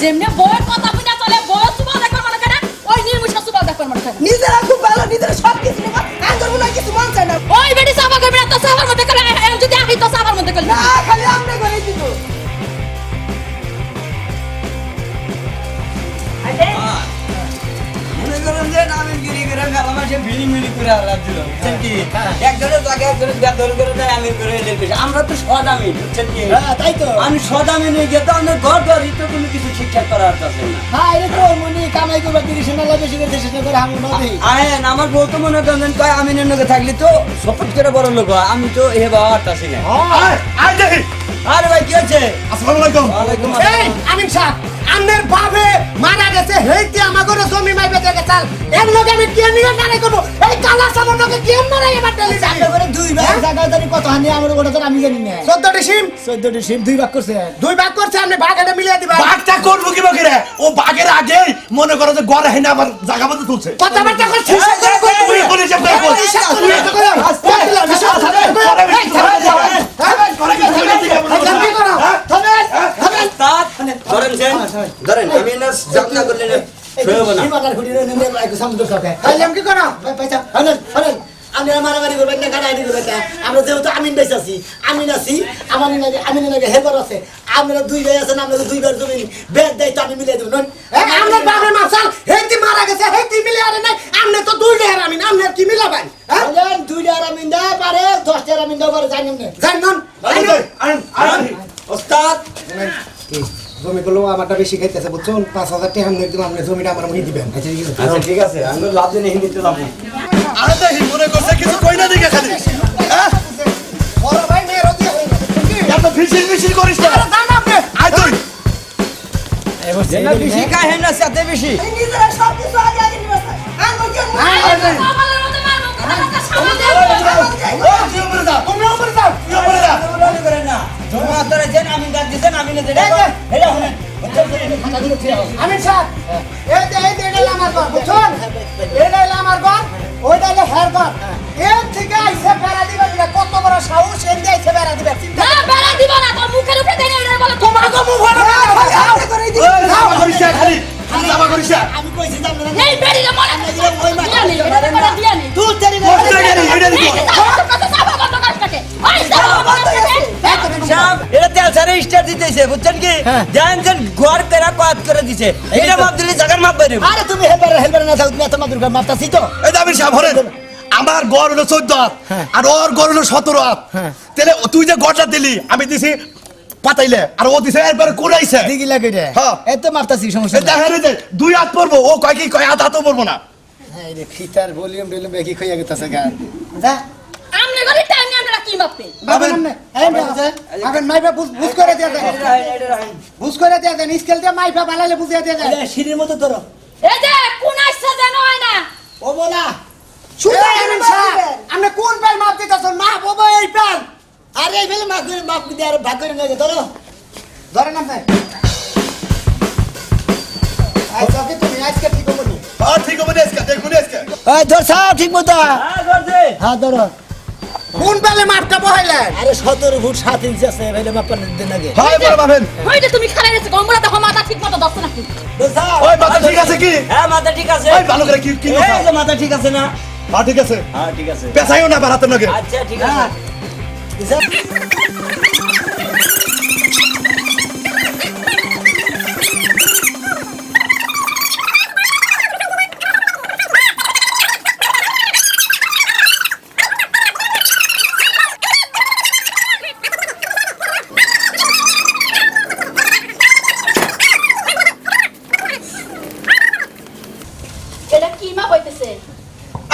যেমনে বউয়ের কথা বুঝা চলে বউ সুবা দেখবার মনে করে ওই নির্মুষা সুবা দেখবার মনে করে নিজেরা খুব ভালো নিজেরা সব কিছু নেবা আন্দর মনে হয় কিছু মন চায় না ওই বেটি সাবা করবে না তো সাবার মধ্যে করে যদি আহি তো সাবার মধ্যে করে খালি আমরা করে দিব মনে করেন যে আমিনগিরি করে মেলামাসে ভিড়ি করে আলাপ দিল বুঝছেন কি একজনের জায়গায় একজনের বেদর করে দেয় আমিন করে এদের বেশি আমরা তো সদ আমিন বুঝছেন কি হ্যাঁ তাই তো আমি সদ আমিন হয়ে গিয়ে তো আমাদের ঘর ঘরই তো কোনো কিছু ঠিকঠাক করার আছে না হ্যাঁ এটা তো মনে কামাই করবা 30 টাকা বেশি করে 30 টাকা করে আমি না দেই আয়েন আমার বউ তো মনে করেন কয় আমিনের লোকে থাকলি তো সপোর্ট করে বড় লোক হয়। আমি তো এ বাবার আসি না আয় আয় দেখি আরে ভাই কি হচ্ছে আসসালামু আলাইকুম ওয়ালাইকুম এই আসসালাম আমিন সাহেব আমনের বাপে মারা গেছে হেইতে আমাগো জমি মাই বেঁচে গেছে এর লগে আমি কি নিয়ে নারে করব এই কালা সামন লগে কি মারা এবার ডেলি যাবে চারটা করে দুই ভাগ জায়গা জানি কত হানি আমার ওটা তো আমি জানি না 14টি সিম 14টি সিম দুই ভাগ করছে দুই ভাগ করছে আপনি ভাগ এটা মিলিয়ে দিবা বাঘটা করবো কি বাকি রে ও বাঘের আগে মনে করো যে গড় হেনা আমার জায়গা মতো তুলছে কথাবার্তা করছিস তুই বলে যে ধরেন ধরেন আমি না যাত্রা করলে না শুয়ে না হিমালয় ঘুরি রে নেমে লাইক সমুদ্র সাথে খাইলাম কি করো পয়সা হলেন হলেন আমরা মারামারি করবেন না গাড়াইনি করবেন না আমরা যেহেতু আমিন বেশ আছি আমিন আছি আমিন লাগে হেবার আছে আমরা দুই ভাই আছেন আমরা দুইবার জমি বেদ দেয় তো আমি মিলিয়ে দেবো নন আমনের বাপে মাসাল হেইতে মারা গেছে হেইতে মিলিয়ে আরে নাই আমনে তো দুই লেহার আমিন আমনের কি মিলাবেন হ্যাঁ হলেন দুইটা আমিন দেয় পারে 10টা আমিন দেওয়া পারে জানেন না জানেন ওস্তাদ জমি গুলো আমারটা বেশি খাইতেছে বুঝছেন 5000 টাকা নিয়ে দিলাম আপনি জমিটা আমার মুই দিবেন আচ্ছা ঠিক আছে আচ্ছা ঠিক আছে আমি লাভ দিনে হিন্দিতে লাভ আরে দেখি মনে করছে কিছু কই না দিকে খালি হ্যাঁ বড় ভাই এত ফিসিল ফিসিল করিস না আরে জান আপনি আয় তুই যেটা বেশি খায় হেন না সাথে বেশি এই নিজেরা সব কিছু আগে আগে নিবে আর বলছেন কপালের মতো মারবো কোথাকার সামনে তুই উপরে যা তুমি উপরে যাও তুই উপরে যা রানি করে না জমা তোরা যেন আমি ডাক দিছেন আমি না যেটা হেলা শুনেন আমি স্যার এই যে এটা হলো আমার ঘর বুঝছেন এটা হলো আমার ঘর ওইটা হলো হের ঘর এর থেকে আইসে বেড়া দিবে এটা কত বড় সাহস এর দিয়ে আইসে বেড়া দিবে চিন্তা না বেলা দিব না তোর মুখের উপরে দেন এটা বলে তোমার গো মুখ ভরে করে দিই ওই জামা করিস না খালি তুই জামা করিস না আমি কইছি যে আপনারা এই বেরিয়ে মনে ওই মা দিয়া নেই এটা করে দিয়া নেই তুই তেরি কষ্ট গেলি এটা দিব কত সাবা কত কাটকে ওই সাবা কত সাহেব এটা তেল সারে স্টার দিতেছে বুঝছেন কি জানেন ঘর পেরা কাজ করে দিছে এটা মাপ দিলে জায়গার মাপ বাইরে আরে তুমি হেলবার না থাও তুমি এত মাদুর মাপতাছি তো এই দাবির সাহেব হরেন আমার গড় হলো 14 হাত আর ওর গড় হলো 17 হাত তাহলে তুই যে গড়টা দিলি আমি দিছি পাতাইলে আর ও দিছে একবার কোরাইছে দিগি লাগে রে হ্যাঁ। এত মাপতাছি সমস্যা এই দেখেন এই যে 2 হাত পড়বো ও কয় কি কয় হাতও পড়বো না এই রে ফিতার ভলিউম ডলিউম বেকি কইয়া গেতাছে গা যা আমনে গলি টাইম আমরা কি মাপে বাবা নামনে এই বাবা আগে মাইপা বুঝ করে দিয়া দেন বুঝ করে দিয়া দেন স্কেল দিয়ে মাইপা বানালে বুঝিয়ে দিয়া দেন সিঁড়ির মতো ধরো এই যে কোন আইসা যেন হয় না ও বলা শুধু এমন স্যার আপনি কোন পাল মাপ দিতেছেন মা বাবা এই পাল আরে এই ফেলে মাপ দিয়ে আর ভাগ করে নিয়ে ধরো ধরেন আপনি আচ্ছা কি তুমি আজকে ঠিক হবে নি আর ঠিক হবে না আজকে দেখুন আজকে এই ধর সাপ ঠিক মতো হ্যাঁ ধরছে হ্যাঁ ধরো কোন পালে মাপটা বহাইলেন আরে 17 ফুট 7 ইঞ্চি আছে ভাইলে মাপ করে দিন আগে হয় বড় বাবেন ওইটা তুমি খারাই গেছে গঙ্গরা দেখো মাথা ঠিক মতো দছ নাকি ওই মাথা ঠিক আছে কি হ্যাঁ মাথা ঠিক আছে ওই ভালো করে কি কি এই যে মাথা ঠিক আছে না হ্যাঁ ঠিক আছে হ্যাঁ ঠিক আছে পেছাইও না বাড়াতে নাকি আচ্ছা ঠিক আছে এটা কি মাপ হইতেছে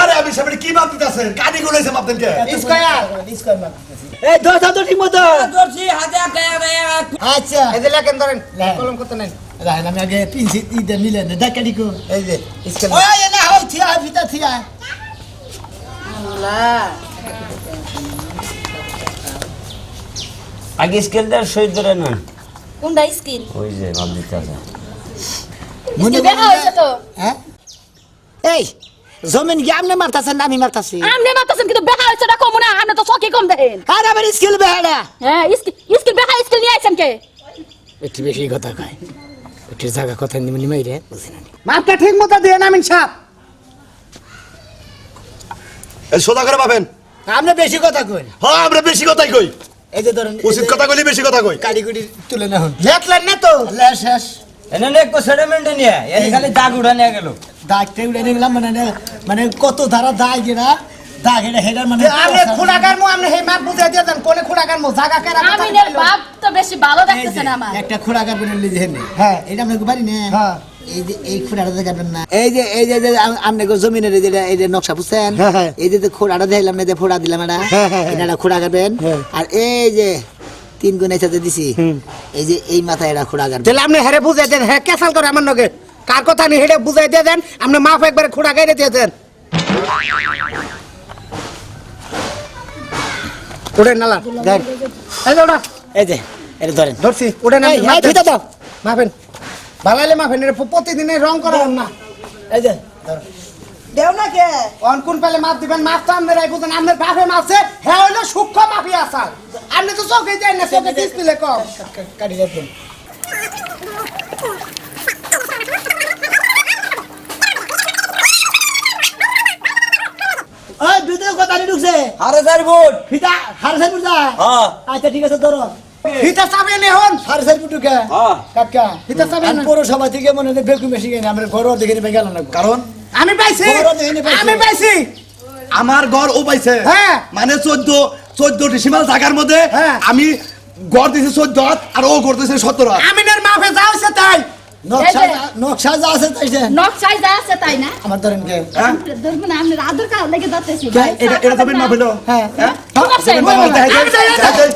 আরে আমি সামনে কি মাপ দিতেছে গাড়ি গুলাইছে মাপ দেন কে স্কয়ার এই ধর ধর ঠিক মতো ধরছি হাতে আচ্ছা এই যে লেখেন ধরেন লে। কলম করতে নেন রাইন আমি আগে পিনছি ইদে মিলে না দেখা দিকো এই যে স্কেল ওই না হই থিয়া ভিতর থিয়া আগে স্কেল দেওয়ার সই ধরে না কোনটা স্কিল ওই যে মাপ দিতে আছে স্কিল দেখা হইছে তো হ্যাঁ এই জমিন কি আমনে মারতাছেন না আমি মারতাছি আমনে মাপতাছেন কিন্তু দেখা হইছে না কম না আমনে তো চকি কম দেখেন আরে আবার স্কিল বেহাড়া হ্যাঁ স্কিল দেখা স্কিল নিয়ে আইছেন কে একটু বেশি কথা কয় একটু জায়গা কথা নিমনি মাইরে বুঝি না মাপটা ঠিক মতো দেন আমিন সাহেব এই সোজা করে পাবেন আমনে বেশি কথা কই হ্যাঁ আমরা বেশি কথাই কই এই যে ধরেন উচিত কথা কইলি বেশি কথা কই কারিগরি তুলে না হন লেখলেন না তো লে শেষ এনে নে কো সেটেলমেন্ট নিয়ে এই খালি দাগ উড়া নিয়ে গেল দাগতে উড়ে নিলাম মানে কত ধারা দাগ এরা দাগ এটা হেডার মানে আপনি খুড়াকার মু আপনি সেই মাপ বুঝিয়ে দিয়ে দেন কোনে খুড়াকার মু জায়গা কেরা আমিনের বাপ তো বেশি ভালো দেখতেছেন আমার একটা খোড়া কাটবেন লিজে হেনে হ্যাঁ। এটা আমরা বাড়ি না হ্যাঁ। এই যে এই খোড়াটা দেখাবেন না এই যে আমনে জমিনের এই যে নকশা বুঝছেন হ্যাঁ, হ্যাঁ। এই যে খোড়াটা দিলাম না যে ফোড়া দিলাম এটা হ্যাঁ, হ্যাঁ, হ্যাঁ। এটা খোড়া কাটবেন আর এই যে 3 গুণ একসাথে দিছি এই যে এই মাথায় এটা খোড়া কাটবেন তাহলে আপনি হেরে বুঝাই দেন হ্যাঁ ক্যাসাল করে আমার নগে কার কথা নি হেরে বুঝাই দিয়ে দেন আপনি মাপ একবারে খুড়া গাইরে দিয়ে দেন উড়েন নালা দেন এই যে ওটা এই যে এটা ধরেন ধরছি উড়েন এই, এই, ধুইতে দাও। মাপেন বালাইলে মাপেন এটা প্রতিদিনে রং করাম না এই যে দেও না কে অন কোন পেলে মাপ দিবেন মাপ তো আমাদের এই বুঝেন আমাদের বাপে মাপছে হ্যাঁ হইলো সূক্ষ্ম মাপি আসার আপনি তো চোখে যাই না চোখে ডিসপ্লে কম কাটি যাবেন ওই ভিতরে কথা নি ঢুকছে আরে স্যার বুট ফিতা হার সাইড বুঝা হ্যাঁ আচ্ছা ঠিক আছে ধরো হিতা চাবেন এখন হার সাইড বুটুকে হ্যাঁ কাকা হিতা চাবেন আমি পৌরসভা থেকে মনে হয় বেকু বেশি গেছে আমরা ঘরও দেখে নিবে গেল না কারণ আমি পাইছি বড় দেখিনি পাইছি। আমি পাইছি আমার ঘর ও পাইছে হ্যাঁ। মানে 14 ডিসিমাল জায়গার মধ্যে হ্যাঁ। আমি ঘর দিছি 14 হাত আর ও ঘর দিছে 17 হাত আমিনের মাপে যাও সে তাই নকশা যা আছে তাইছে নকশাই যা আছে তাই না আমার ধরেন কে হ্যাঁ ধরবেন আপনি আদর কার লেগে যাচ্ছেছি এটা তুমি না হইলো হ্যাঁ হ্যাঁ ঠিক আছে, তুমি না হইলো, আমি দেখাই যাই, দেয়, দেখাই দেয়।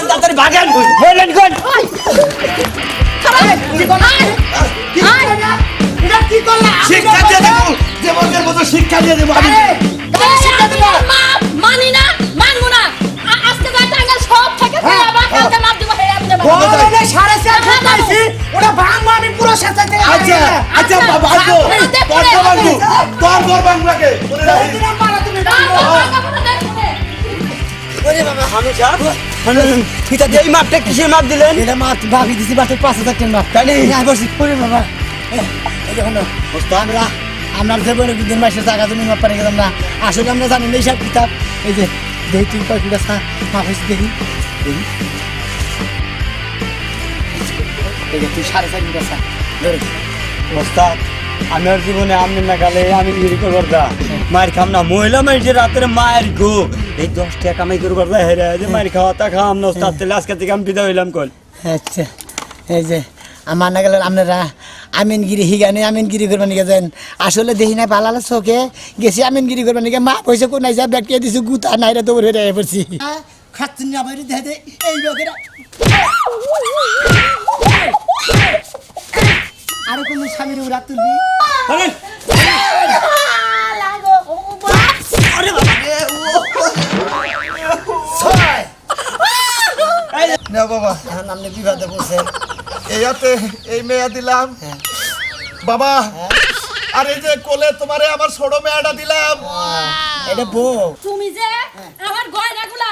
তাড়াতাড়ি ভাগেন বলেন কোন এটা কি করলা শিক্ষা দিয়ে দেবো দেবদের মতো শিক্ষা দিয়ে দেবো আমি মানি না মানবো না আজকে যা টাকা সব থেকে আবার কালকে মাপ দিব হে আপনি বড়নে 4.5 ফুট পাইছি ওটা ভাঙবো আমি পুরো সাথে থেকে আচ্ছা আচ্ছা বাবা আসো তোর বাংলাকে বলে রাখি ওরে বাবা আমি যাব পিতা এই মাপটা কিসের মাপ দিলেন এটা মাছ ভাবি দিছি মাত্র 5,000 টাকা মাপ তাই নাকি? হ্যাঁ বসি করে বাবা এই দেখুন আমরা আপনার যে বলে দিন মাসের টাকা জমি মাপ পারে গেলাম না আসলে আমরা জানি না এই সব কিতাব এই যে দেখি তুই কয় কিটা মাপ হয়েছে দেখি দেখি এই যে তুই 4.5 মিটার ধরে ওস্তাদ আমার জীবনে আমি না গেলে আমি গিরি করবার দা মার খাম না মহিলা মানুষের রাতের মায়ের গো এই 10 টাকা কামাই করবার দা হেরে যে মার খাওয়া তা খাম না ওস্তাদ তাহলে আজকে থেকে আমি বিদায় হইলাম কল আচ্ছা এই যে আমার না গেলেন আপনারা আমিনগিরি হিগানে আমিনগিরি করবেন নিকে যান আসলে দেখি না পালালে চোখে গেছি আমিনগিরি করবেন নিকে মা পয়সা কোন নাই যা ব্যাগটিয়ে দিছি গুতা নাই রে দৌড়ে রে পড়ছি খাচ্ছেন না বাইরে দেখে দে এই লোকেরা আরো কোন স্বামীর উড়া তুলবি আরে বাবা রে ছয় না বাবা আপনি বিবাদে বলছেন এইতে এই মেয়া দিলাম বাবা আর এই যে কোলে তোমারে আমার ছোট মেয়াটা দিলাম এটা বউ তুমি যে আমার গয়নাগুলা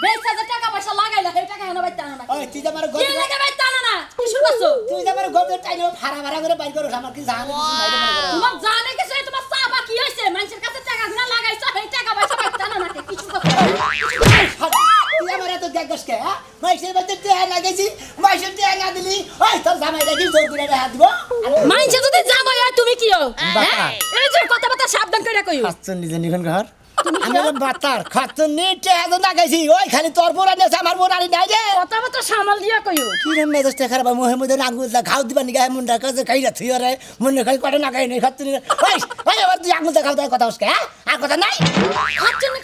20,000 টাকা পয়সা লাগাইলা এই টাকা এনে বাইতে আনা না ওই তুই যে আমার কি লাগে বাইতে আনা না কি শুরু করছো তুই যে আমার গদে টাইলে ভাড়া ভাড়া করে বাইর করো আমার কি জানো তোমার জানে কিছু তোমার চাপা কি হইছে মানুষের কাছে টাকা গুনা লাগাইছো এই টাকা পয়সা বাইতে আনা না কি শুরু করছো তুই আমার এত দেখস কে হ্যাঁ মাইসের মধ্যে টেহা লাগাইছি মাইসের টেহা না দিলি ওই তোর জামাই দেখি জোর করে হাত দিব মাইনছে যদি জামাই আর তুমি কি হও হ্যাঁ এই যে কথা সাবধান করে কইও খাচ্ছেন নিজে নিখন ঘর আমি বাতার খাচ্ছেন নি টেহা তো লাগাইছি ওই খালি তোর বোন আনিস আমার বোন আনি নাই রে কথা সামাল দিয়া কইও কি রে মেজাজ টেকা খারাপ মোহের মধ্যে আঙ্গুল ঘাও দিবা নিগা মুন্ডা কাছে খাইরা থুই রে মনে খাই কটা না খাই নাই খাচ্ছেন ওই ওই আবার তুই আঙ্গুল খাও দেয় কথা হস কে হ্যাঁ আর কথা নাই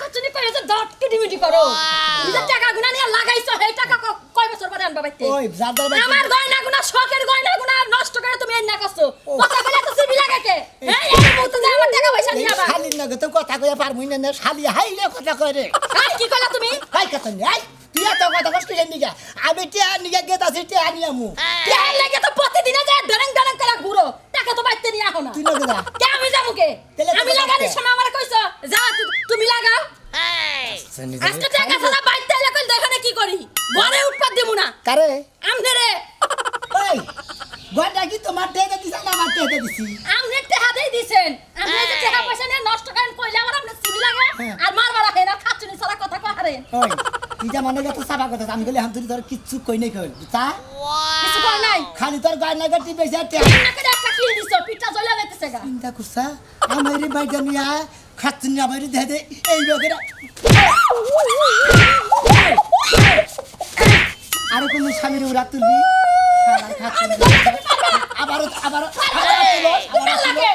খাচ্ছনি কইও যে দট কিডিমিটি করো নিজের টাকা গুনা নিয়ে লাগাইছো এই টাকা কয় বছর পরে আনবা বাইতে ওই জাদার ভাই আমার গয়না গুনা শখের গয়না গুনা নষ্ট করে তুমি এন্না করছো কথা বলে তো সিবি লাগাকে হ্যাঁ এই মুহূর্তে যে আমার টাকা পয়সা নিয়ে আবার শালির নাকি তো কথা কইয়া পারবই না শালি হাইলে কথা কয় রে এই কি কইলা তুমি হাই কথা নাই তুই এত কথা কষ্ট কেন নিগা আমি টিয়া নিগা গেতাছি টিয়া নিয়ামু কে লাগে তো প্রতিদিন যে ডরং ডরং করে ঘুরো টাকা তো বাইতে নিয়ে আহো না তুই লাগা না কে আমি যাবো কে তাহলে আমি তুই লাগানোর লাগাতে। সময় আমার কইছো যা তুমি লাগাও আজকে টাকা ছাড়া বাইতে এলে কই দেখনে কি করি ঘরে উৎপাদ দেবো না কারে আমনে রে ওই গড়টা কি তোমার টেতে দিছ না আমার টেতে দিছি আমনে টাকা দেই দিছেন আমনে যে টাকা পয়সা নিয়ে নষ্ট করেন কইলে আবার আপনি সিবি লাগা আর মারবার আহে না খাচ্ছনি সারা কথা কহারেন ওই তুই যা মনে গেছে সাবা কথা আমি গেলে হাম তুই তোর কিচ্ছু কই নাই কই তা কিছু কর নাই খালি তোর গায় না গটি বেশি টেয়া নাকে একটা কিল দিছো পিঠা জ্বলা যাইতেছে গা চিন্তা করছা আমারে বাইটা নিয়া খাচ্ছি না বাইরে দেখে দে এই লোকেরা আরো কোন স্বামীর উড়া তুলবি আবারও আবারও পিঠা লাগে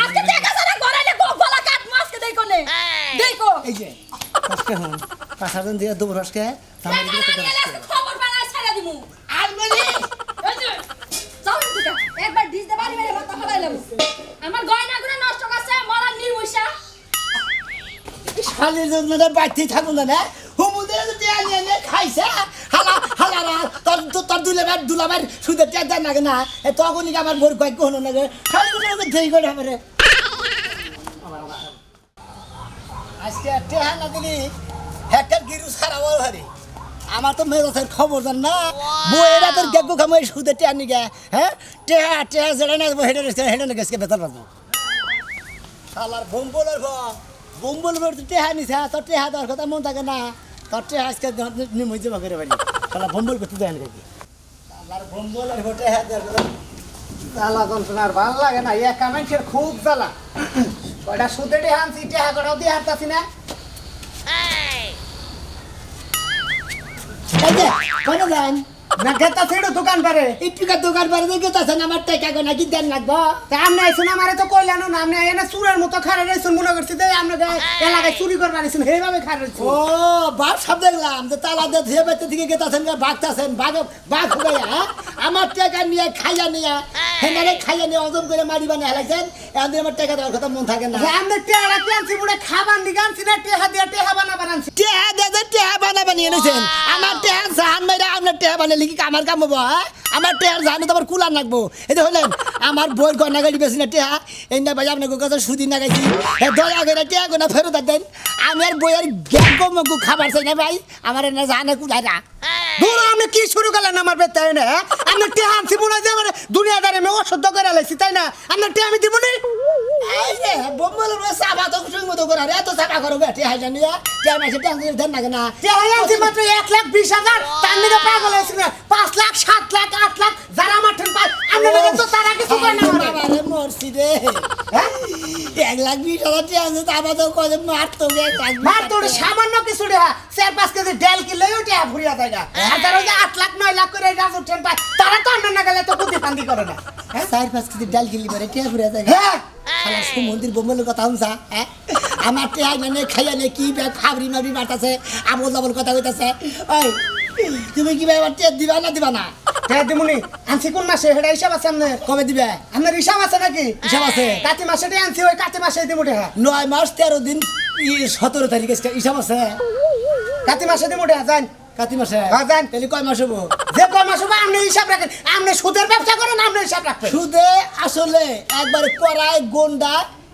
আজকে টাকা ছাড়া গড়াইলে গলা কাট মাছকে দেই কোনে দেখো এই যে কষ্ট হন 5,000 দিয়ে দৌড় রসকে সামনে দিকে তো খবর বানায় ছাড়া দিমু আর বলি এই যে যাও দিকা একবার ডিস দে বাড়ি মেরে মাথা ফালাইলাম আমার গয়নাগুলো নষ্ট করছে মরা নির্মুষা শালির জন্য বাইতে থাকুন না হুমুদের তো টিয়া নিয়ে খাইছে হালা হালারা তোর দুলাবার সুদের টিয়া দেয় না না তখনই আমার বোর কয়েক কোনো না শালির ধেই করে হবে আজকে টিয়া না দিলি হ্যাকার গিরু সারা বল হারি আমার তো মেজাজের খবর জান না বইয়েরা তোর গেগু খামই সুদের টিয়া নিগে হ্যাঁ টিয়া টিয়া জেলে না হেডে না গেছে বেতাল পাবো শালার বম্বলের বম্বল বলতে টেহা নিছে তোর টেহা দেওয়ার কথা মন থাকে না তোর টেহা আজকে নিমইতে বাগেরে বাড়ি তাহলে বম্বল করতে দেন নাকি তাহলে বম্বলের টেহা দেওয়ার কথা জ্বালা যন্ত্রণার ভালো লাগে না এক কামেন্টের খুব জ্বালা কয়টা সুদে টেহা আনছি টেহা কটাও দিয়ে হাঁটতাছি না এই যে কোনে যান না গেতা ছেড়ে দোকান পারে একটু দোকান পারে গেতাছেন আমার টাকা গো নাকি দেন লাগবো তা আপনি আইসুন আমারে তো কইলানো না আপনি এনে চুরের মতো খারে রইছুন মনে করছি যে আমরা এলাকায় চুরি করবার আইসুন এইভাবে খারে রইছুন ও বাপ সব দেখলাম যে তালা দিয়ে ধুয়ে বেতে দিকে গেতাছেন ভাগতাছেন বাঘ হয়ে আমার টাকা নিয়ে খাইয়া নিয়ে হেনারে খাইয়া নিয়ে ওজন করে মারি বানিয়ে হেলাইছেন এখন আমার টাকা দেওয়ার কথা মন থাকে না আপনি টেহারা কি আনছি বুড়ে খাবার দিকে আনছি না টেহা দিয়ে টেহা বানাবার আনছি টেহা দিয়ে টেহা বানাবা নিয়ে এনেছেন আমার টেহা জান মেরে আপনার টেহা বানালে কি আমার কাম হবো আমার টেহার জানে তো আমার কুলার নাকবো এই যে হলেন আমার বইয়ের গয়না গাড়ি বেশি না টেহা এই না ভাই আপনাকে কাছে সুদিন না গাইছি দয়া করে টেহা গোনা ফেরত দেন আমি আর বইয়ের গ্যাঙ্গো মগু খাবার চাই না ভাই আমার না জানে কুলায় না দূর আপনি কি শুরু করলেন আমার বেতায় না আপনি টেহা আনছি বুড়ে যে মানে দুনিয়াদারে আমি অশুদ্ধ করে লাইছি তাই না আপনার টেহা আমি দিব না এই যে বোম্বলের সাবা তো সুই মতো করে এত সাবা করো টেহা জানি টেহা মাসে টেহা দেন না কেন টেহা আনছি মাত্র 1,20,000 তার নিকে পাগল হয়েছিল 5 লাখ 7 লাখ 8 লাখ যারা আমার ঠেন পায় আপনারা তো তারা কিছু করে না বাবারে মরছি রে 1,20,000 টেহা আছে তা বাদও কবে মারতো মার তোর সামান্য কিছু রে 4-5 কেজি ডাল কিলো ওটা ভুরিয়া যায় না আর তারা যে 8 লাখ 9 লাখ করে রাজু ঠেন পায় তারা তো অন্য না গেলে তো বুদ্ধি ফান্দি করে না 4-5 কেজি ডাল কিনলি পরে টেহা ঘুরে যায় হ্যাঁ শালা সুমন্দির বোম্বলের কথা শুনছা আমার টেহা মানে খাইয়া নে কি ব্যাগ ফাবরি মাবরি মারতাছে আবল দাবল কথা কইতাছে ওই তুমি কি ভাই আমার টেহা দিবা না হ্যাঁ দিমুনি আনছি কোন মাসে হেডা হিসাব আছে আপনার কবে দিবে আপনার হিসাব আছে নাকি হিসাব আছে। কাতি মাসে আনছি ওই কাতি মাসে দিমু টেহা 9 মাস 13 দিন 17 তারিখ হিসাব আছে কাতি মাসে দিমু টেহা যান কাতি মাসে হ্যাঁ যান তাহলে কয় মাস হবো যে কয় মাস হবে আপনি হিসাব রাখেন আপনি সুদের ব্যবসা করেন আপনি হিসাব রাখবেন সুদে আসলে একবারে করায় গন্ডা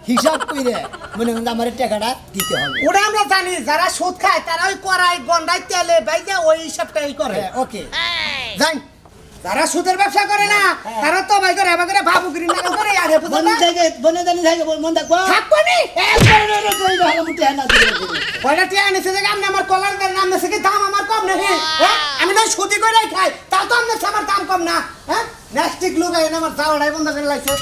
হিসাব কইরে মনে হয় আমার টাকাটা দিতে হবে ওটা আমরা জানি যারা সুদ খায় তারা ওই করাই গন্ডাই তেলে বাইজা ওই হিসাবটাই করে ওকে যান যারা সুদের ব্যবসা করে না তারা তো ভাই করে করে ভাবুগিরি না করে আর হেপু বনে থেকে মন দেখবো থাকবো নি না কয়টা টিয়া এনেছে যে আপনি আমার কলার নাম নেছে কি দাম আমার কম নাকি হ্যাঁ আমি না সুদি করে খাই তাও তো আপনার আমার দাম কম না হ্যাঁ নেক্সটিক লোক আইন আমার চাওড়াই বন্ধ করে লাগছে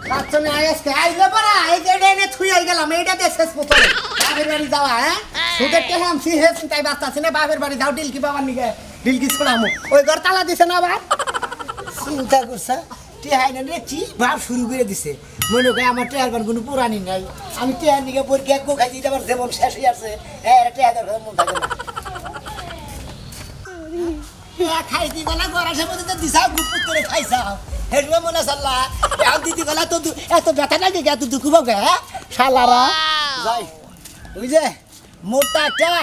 কাচ্চনে আইসকে আইলে পড়া এই যে এনে থুই আই গেলাম এইটা দিয়ে শেষ মতো বাপের বাড়ি যাওয়া হ্যাঁ সুদের টেহা আমি হেস তাই বাস্তাছি না বাপের বাড়ি যাও ডিলকি বাবার নিকে ডিলকি ছড়ামু ওই ঘর তালা দিছে না আবার চিন্তা করছা টেহাই না রে কি ভাব শুরু করে দিছে মনে করে আমার টেহার কোনো পুরানি নাই আমি টেহার নিকে পরীক্ষা একো খাই দিতে আমার জীবন শেষ হয়ে আছে হ্যাঁ টেহা দরকার মন থাকে না খাইতি গলা গড়াসের মধ্যে তো দিশা গুপুত করে খাইছাও হেডবে মনে সাল্লা এখন দিদি গলা তো এত ব্যথা লাগে এত দুঃখ পাবে হ্যাঁ শালারা যাই ওই যে মোটা টা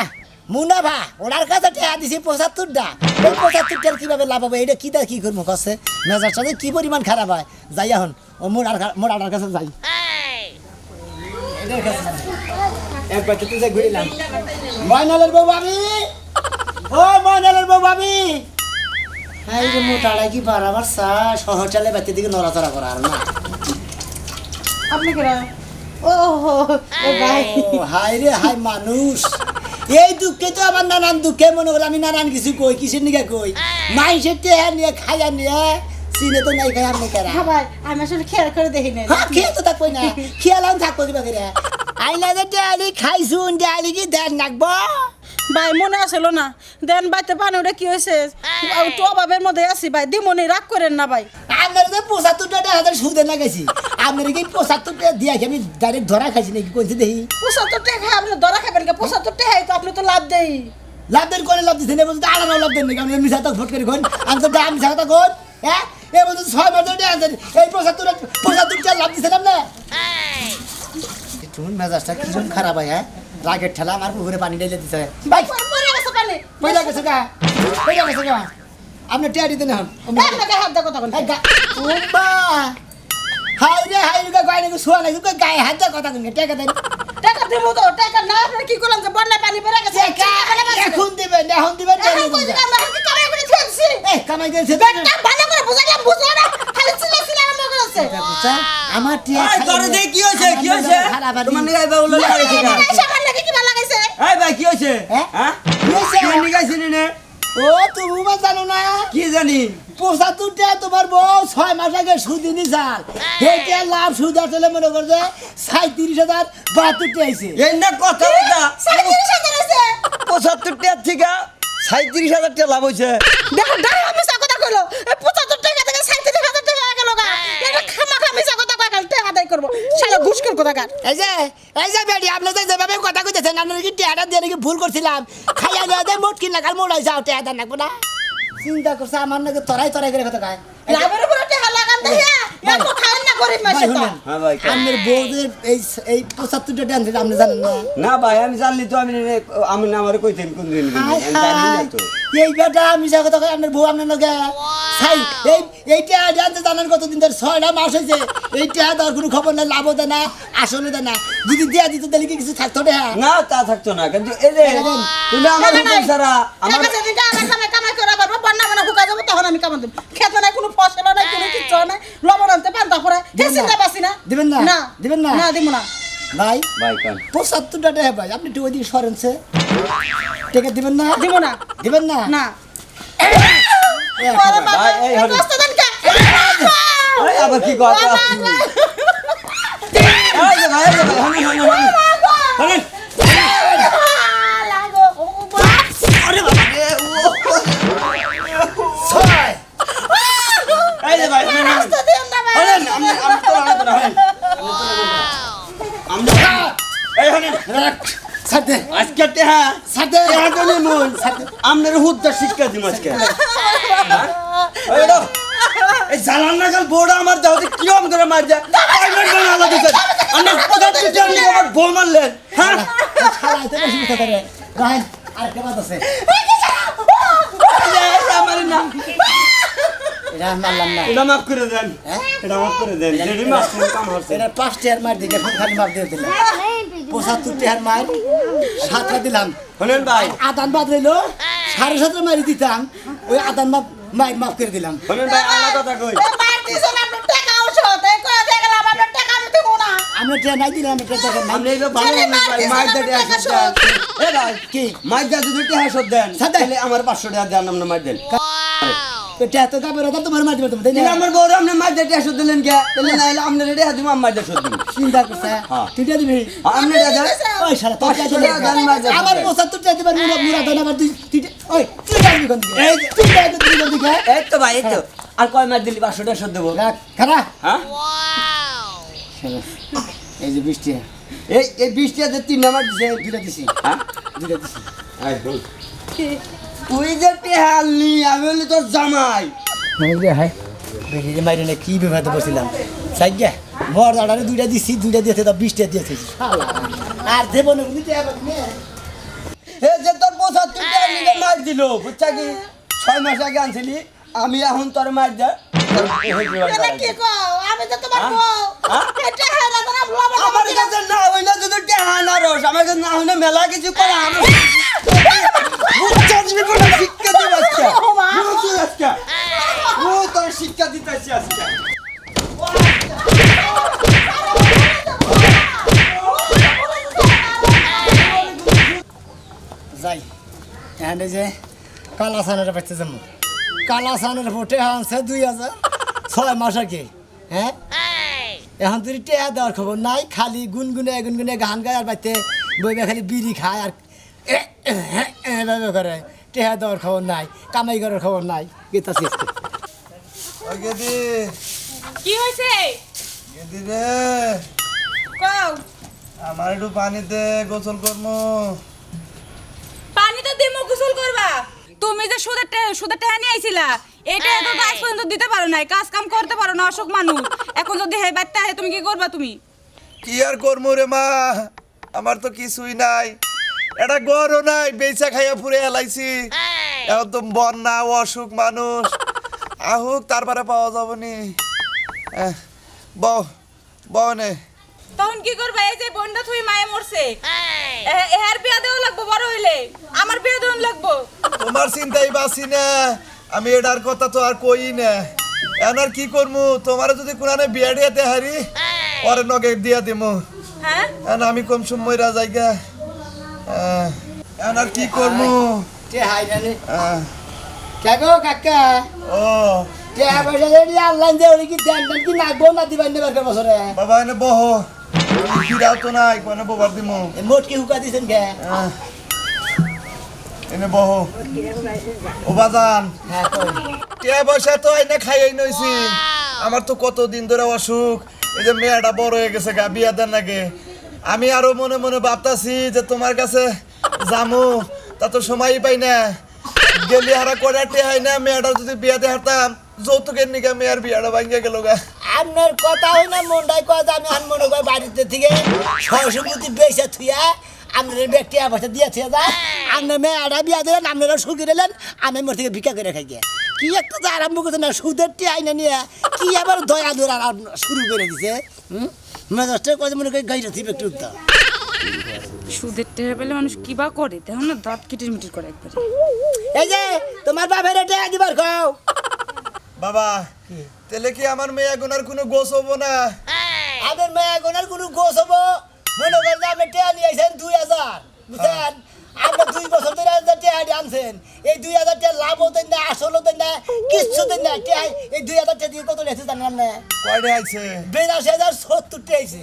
মুনাভা ওনার কাছে টেহা দিছি 75টা ওই 75টার কিভাবে লাভ হবে এটা কি কি করবো কাছে মেজার সাথে কি পরিমাণ খারাপ হয় যাই এখন ও মোড়ার কাছে যাই এটার কাছে একবার তো তুই ঘুরিলাম ময়নালের বউ ভাবি ও ময়নালের বউ ভাবি এই যে মোটাটা কি বাড়াবার চা শহর চালে বাতির দিকে নড়াচড়া করা আর না আপনি কেরা ও ভাই হাই রে হাই মানুষ এই দুঃখে তো আমার নানান দুঃখে মনে করলাম আমি নানান কিছু কই কিসের নিকে কই মাইসের টেহা নিয়ে খাইয়া নিয়ে চিনে তো নাই খাই আপনি কেরা হ্যাঁ ভাই আমি আসলে খেয়াল করে দেখি না হ্যাঁ খেয়ে তো থাকবই না খেয়ালাম থাকবো কিবা করে আইলা যে টেহালি খাইছুন টেহালি কি দেন নাকবো ভাই মনে আসলো না দেন বাইতে পানি ওটা কি হয়েছে তো অভাবের মধ্যে আছি ভাই দিমনি রাগ করেন না ভাই আপনার যে 75টা হাজার সুদে লাগাইছি আপনার কি 75টা দিয়ে আমি ডাইরেক্ট ধরা খাইছি নাকি কইছি দেখি 75 টাকা আপনি ধরা খাবেন কে 75 টাকা তো আপনি তো লাভ দেই লাভ দেন করে লাভ দিছেন বলতে আলাদা লাভ দেন নাকি আমি মিছা তো ফট করে কোন আমি তো দাম মিছা কথা কোন হ্যাঁ এ বলতে 6 মাস ধরে আছেন এই 75টা লাভ দিছেন আপনি তুমি মেজাজটা কি জন খারাপ হয় হ্যাঁ রাগের ঠেলা আমার পুকুরে পানি ঢেলে দিতে ভাই পরে গেছে পানি পয়লা গেছে গা আপনি টিয়া দিতে না আপনাকে হাত দাও কথা কোন উম্মা হাই রে গায় নাকি শোয়া লাগছে কই গায়ে হাত দা কথা কোন টাকা দেন টাকা দেব তো টাকা না আপনি কি করলেন যে বন্যা পানি পড়ে গেছে এখন দিবেন আমরা কি কামাই করে ফেলছি এই কামাই দিয়েছে বেটা ভালো করে বুঝাইয়া বুঝলো না খালি চিল্লা আমরা করেছে আমার টিয়া এই তোরে দেখ কি হইছে তোমার নিগাই বাউল লাগাইছে সামান লাগে কি ভালো লাগাইছে এই ভাই কি হইছে হ্যাঁ কি হইছে? কি নিগাইছে নে ও তুমি বা জানো না কি জানি 75টা তোমার বউ 6 মাস আগে সুদিনি জাল হেটা লাভ সুদ আসলে মনে করছে 37,000 72টা আইছে এই না কথা কথা 37,000 আছে 75 টাকা থেকে 37,000 টাকা লাভ হইছে দেখো দাঁড়া আমি কথা কইলো এই 75 টাকা থেকে 37,000 টাকা হয়ে গেল গা এটা খামাখা মিছা কথা কয় কাল টাকা আদায় করব শালা ঘুষখোর কথা কার এই যে বেডি আপনি তো যেভাবে কথা কইতেছেন আপনার কি টেহাটা দিয়ে নাকি ভুল করছিলাম খাইয়া দেয় মোট কিনা কাল মোড়াই যাও টেহা দেন নাকবো না চিন্তা করছে আমার নাকি তরাই করে কথা কয় লাভের উপরে টাকা লাগান দেয়া এত খান না গরিব মাসে তো হ্যাঁ ভাই আপনার বউদের এই 75টা ডান আপনি জানেন না না ভাই আমি জানলি তো আমি না আমারে কইতেন কোন দিন হায় আমি জানি না তো হায়, এই বেটা মিশা কথা কয় আপনার বউ আপনার লগে ছাই এইটা জানতে জানেন কতদিন ধরে 6টা মাস হয়েছে এইটা দেওয়ার কোনো খবর নাই লাভও দেয় না আসলে দেয় না যদি দিয়া দিত তাহলে কি কিছু থাকতো না না তা থাকতো না কিন্তু এই যে তুমি আমার হুকুম ছাড়া আমার টাকা যেদিন আমার সামনে কামাই করে পারবো বন্যা বন্যা হুকা যাবো তখন আমি কামান দেব খেতে নাই কোনো ফসল নাই কোনো কিছু নাই লবণ আনতে পান্তা পড়ে হে চিন্তা পাসি না দিবেন না? না দিবেন না? না দিব না ভাই ভাই কান 75টা টাকা ভাই আপনি একটু ওইদিকে সরেনছে টাকা দিবেন না দিব না দিবেন না না এ, ওরে বাবা ভাই, এই হলো। কষ্ট দেন কে আরে আবার কি কথা এই যে ভাই হানি লাগো ও বাপ আরে বাবা রে ছয় এই যে ভাই কষ্ট দেন না ভাই আরে আমি তো আলাদা না আমি এই হানি সাথে আজকে টেহা সাথে টেহা তো নেই মন আমনের হুদ্দা শিক্ষা দিম আজকে এই রে এই জালান নাগাল বোড়া আমার দাও কি অম করে মার দে পাইমেন্ট বানা লাগিছে আমরা পদার্থ জানি আমার বল মারলেন হ্যাঁ খালাইতে বেশি কথা করে রাহেন আরেকটা বাত আছে আমার না এটা মারলাম না এটা মাফ করে দেন এটা মাফ করে দেন যেডি মাফ কাম হচ্ছে এটা 5 টাকার মার দিকে খালি মাপ দিয়ে দিলাম 75 টাকার মার 7টা দিলাম শুনেন ভাই আদান বাদ রইলো 7.5 মারি দিতাম ওই আদান মাপ করে দিলাম শুনেন ভাই আল্লাহ কথা কই মার দিছেন আপনার টাকা ওষুধ এই করে দিয়ে গেলাম আপনার টাকা আমি দেব না আমরা ট্রেন নাই দিলাম আমরা ট্রেন দেখেন আপনি এই ভালো ভাই মাইর দে এ ভাই কি মাইর দে যদি টেহা শোধ দেন সাথে। তাহলে আমার 500 টাকা দেন আপনি মাইর দেন এটা তো গাবের কথা তোমার মার দিবে তুমি তাই দিন না আমার বউরে আপনি মাইর দে টেহা শোধ দিলেন কে তাহলে না হলে আপনি রেডি হাতে মাইর দে শোধ দিন চিন্তা করছে হ্যাঁ। তুই দিয়ে দিবি আপনি দাদা ওই শালা তোর কাছে 500 টাকা দেন মাইর দে আমার 75 টাকা দিবার মুরা দেন আবার তুই ওই তুই যাবি কোন দিকে এই তুই যাবি কোন দিকে এই তো ভাই এই তো আর কয় মাইর দিলি 500 টাকা শোধ দেবো রাখ খারা হ্যাঁ এই যে বৃষ্টি এই 20 টাকা যে 3 নাম্বার দিছে দুটা দিছি হ্যাঁ দুটা দিছি আই বল তুই যে টেহা নি আমি হলি তোর জামাই মানে হাই বেরিয়ে মাইরে না কি বিপদে বসিলাম সাইগা বড় দাঁড়ারে দুইটা দিছি দুইটা দিয়েছে তো 20 টাকা দিয়েছে শালা আর দেব না নিতে হবে এ যে তোর 75 টাকা নিয়ে মার দিল বুঝছা কি 6 মাস আগে আনছিলি আমি এখন তোর মার দে এটা কি কও আমি তো তোমার হ্যাঁ? বউ হ্যাঁ? এটা হেরা না লবণ আমার কাছে না হইলে যদি টেহা না রস আমার কাছে না হইলে মেলা কিছু করে আমি বুঝছা তুমি কোন শিক্ষা দিবে আজকে ও মা। বুঝছি আজকে ও তোর শিক্ষা দিতেছি আজকে যাই এখানে যে কালা সানের পাইতে যাবো কালা সানের ভোটে আনছে 2006 মাস আগে হ্যাঁ এখন তুই টেয়া দেওয়ার খবর নাই খালি গুনগুনে গান গায় আর বাইতে বইবে খালি বিড়ি খায় আর এভাবে করে টেয়া দেওয়ার খবর নাই কামাই করার খবর নাই গীতা শেষ গেদি কি হইছে গেদি রে কও আমার একটু পানিতে গোসল করবো পানি তো দিমো গোসল করবা তুমি যে সুদের টাকা নিয়ে আইছিলা এটা তো আজ পর্যন্ত দিতে পারো নাই কাজ কাম করতে পারো না অসুখ মানুষ এখন যদি হে বাচ্চা হে তুমি কি করবা তুমি কি আর করবো রে মা আমার তো কিছুই নাই এটা গরও নাই বেচা খাইয়া ফুরে এলাইছি এখন তো বন্যা অসুখ মানুষ আহুক তারপরে পাওয়া যাবো নি বনে তখন কি করবা এই যে বোনটা তুই মায়ে মরছে এর বিয়া দেওয়া লাগবো বড় হইলে আমার বিয়া দেওয়া লাগবো তোমার চিন্তাই বাসি না আমি এটার কথা তো আর কই না এখন আর কি করবো তোমার যদি কোরআনে বিয়া দিয়াতে হারি পরে নগে দিয়া দিমু হ্যাঁ এখন আমি কম সময় জায়গা এখন আর কি করবো টেহাই রে কাগো কাকা ও টেহা পয়সা যদি আনলাম যে ওই কি দেন কি নাগবো না দিবেন নেবার বছরে বাবা এনে বহ ফিরাও তো নাই কোনে ববার দিমু মোট কি হুকা দিছেন কে এনে বহ ও বাজান টিয়া পয়সা তো এনে খাইয়াই নইছি আমার তো কতদিন ধরে অসুখ এই যে মেয়েটা বড় হয়ে গেছে গা বিয়া দেন নাকি আমি আরো মনে মনে ভাবতাছি যে তোমার কাছে যামু তা তো সময়ই পাই না গেলি হারা করে টেহাই না মেয়েটা যদি বিয়া দিয়ে হারতাম যৌতুকের নিকা মেয়ের বিয়াটা ভাঙ্গিয়া গেল গা আপনার কথা হয় না মনটাই কথা আমি আন মনে করি বাড়িতে থেকে সরস্বতী বেসে থুয়া আপনার ব্যক্তি অবস্থা দিয়ে থুয়া যায় আপনার মেয়ে আড়া বিয়া দিলেন আপনারা সুখী দিলেন আমি মোর থেকে ভিক্ষা করে খাই গিয়ে কি একটা তো আরম্ভ করছে না সুদের টিয়াই না নিয়ে কি আবার দয়া দূর শুরু করে দিছে মেজাজটা কথা মনে করি গাইটা থিবে একটু তো সুদের টেহা পেলে মানুষ কি বা করে দেখো না দাঁত কিটির মিটির করে একবারে এই যে তোমার বাপের টিয়া দিবার খাও বাবা তাহলে কি আমার মেয়ে গুনার কোনো গোছ হবো না আমার মেয়ে গোনার কোনো গোছ হবো মনে করেন আপনি টিয়া নিয়ে আসেন 2000 বুঝছেন আপনি 2 বছর ধরে টিয়া আনছেন এই 2000 টিয়া লাভ হতেন না আসল হতেন না কিচ্ছু দেন না টিয়া এই 2000 টিয়া দিয়ে কত লেছে জানেন না কয়টা আইছে 82,070 টিয়া আইছে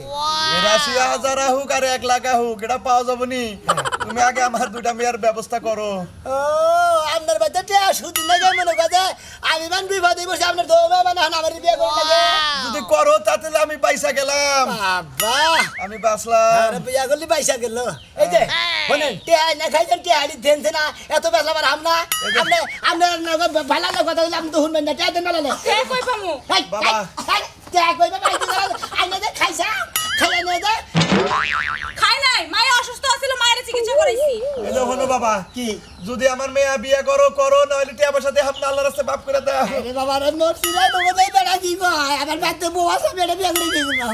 82,000 হোক আর 1 লাখ হোক এটা পাওয়া যাবে নি তুমি আগে আমার দুইটা মেয়ের ব্যবস্থা করো ও আপনার বাড়িতে টিয়া সুদ না যায় মনে কথা আমি মান বিপদে বসে আপনার দোমা মানে আমার বিয়ে করতে লাগে যদি করো তাতে আমি পয়সা গেলাম বাবা আমি বাঁচলাম আরে বিয়া করলি পয়সা গেল এই যে বলেন টিয়া না খাইছেন টিয়া হাড়ি দেনছে না এত বেলা আবার হামনা আপনি আপনার ভালো না কথা বললাম তো শুনবেন না টিয়া দেন না এ কই পামু বাবা। টিয়া কই বাবা আইনা যে খাইছা খাইয়া নিয়ে যা খাই নাই মায়ে অসুস্থ ছিল মায়ের চিকিৎসা করাইছি এলো হলো বাবা কি যদি আমার মেয়ে বিয়ে করো করো নাহলে টিয়া পয়সা দিয়ে আপনি আল্লাহর রাস্তায় মাফ করে দাও আরে বাবা রে মরছি রে তোমাদের বেড়া কি কয় আমার বাড়িতে বউ আছে বেড়া বিয়া করে দিই না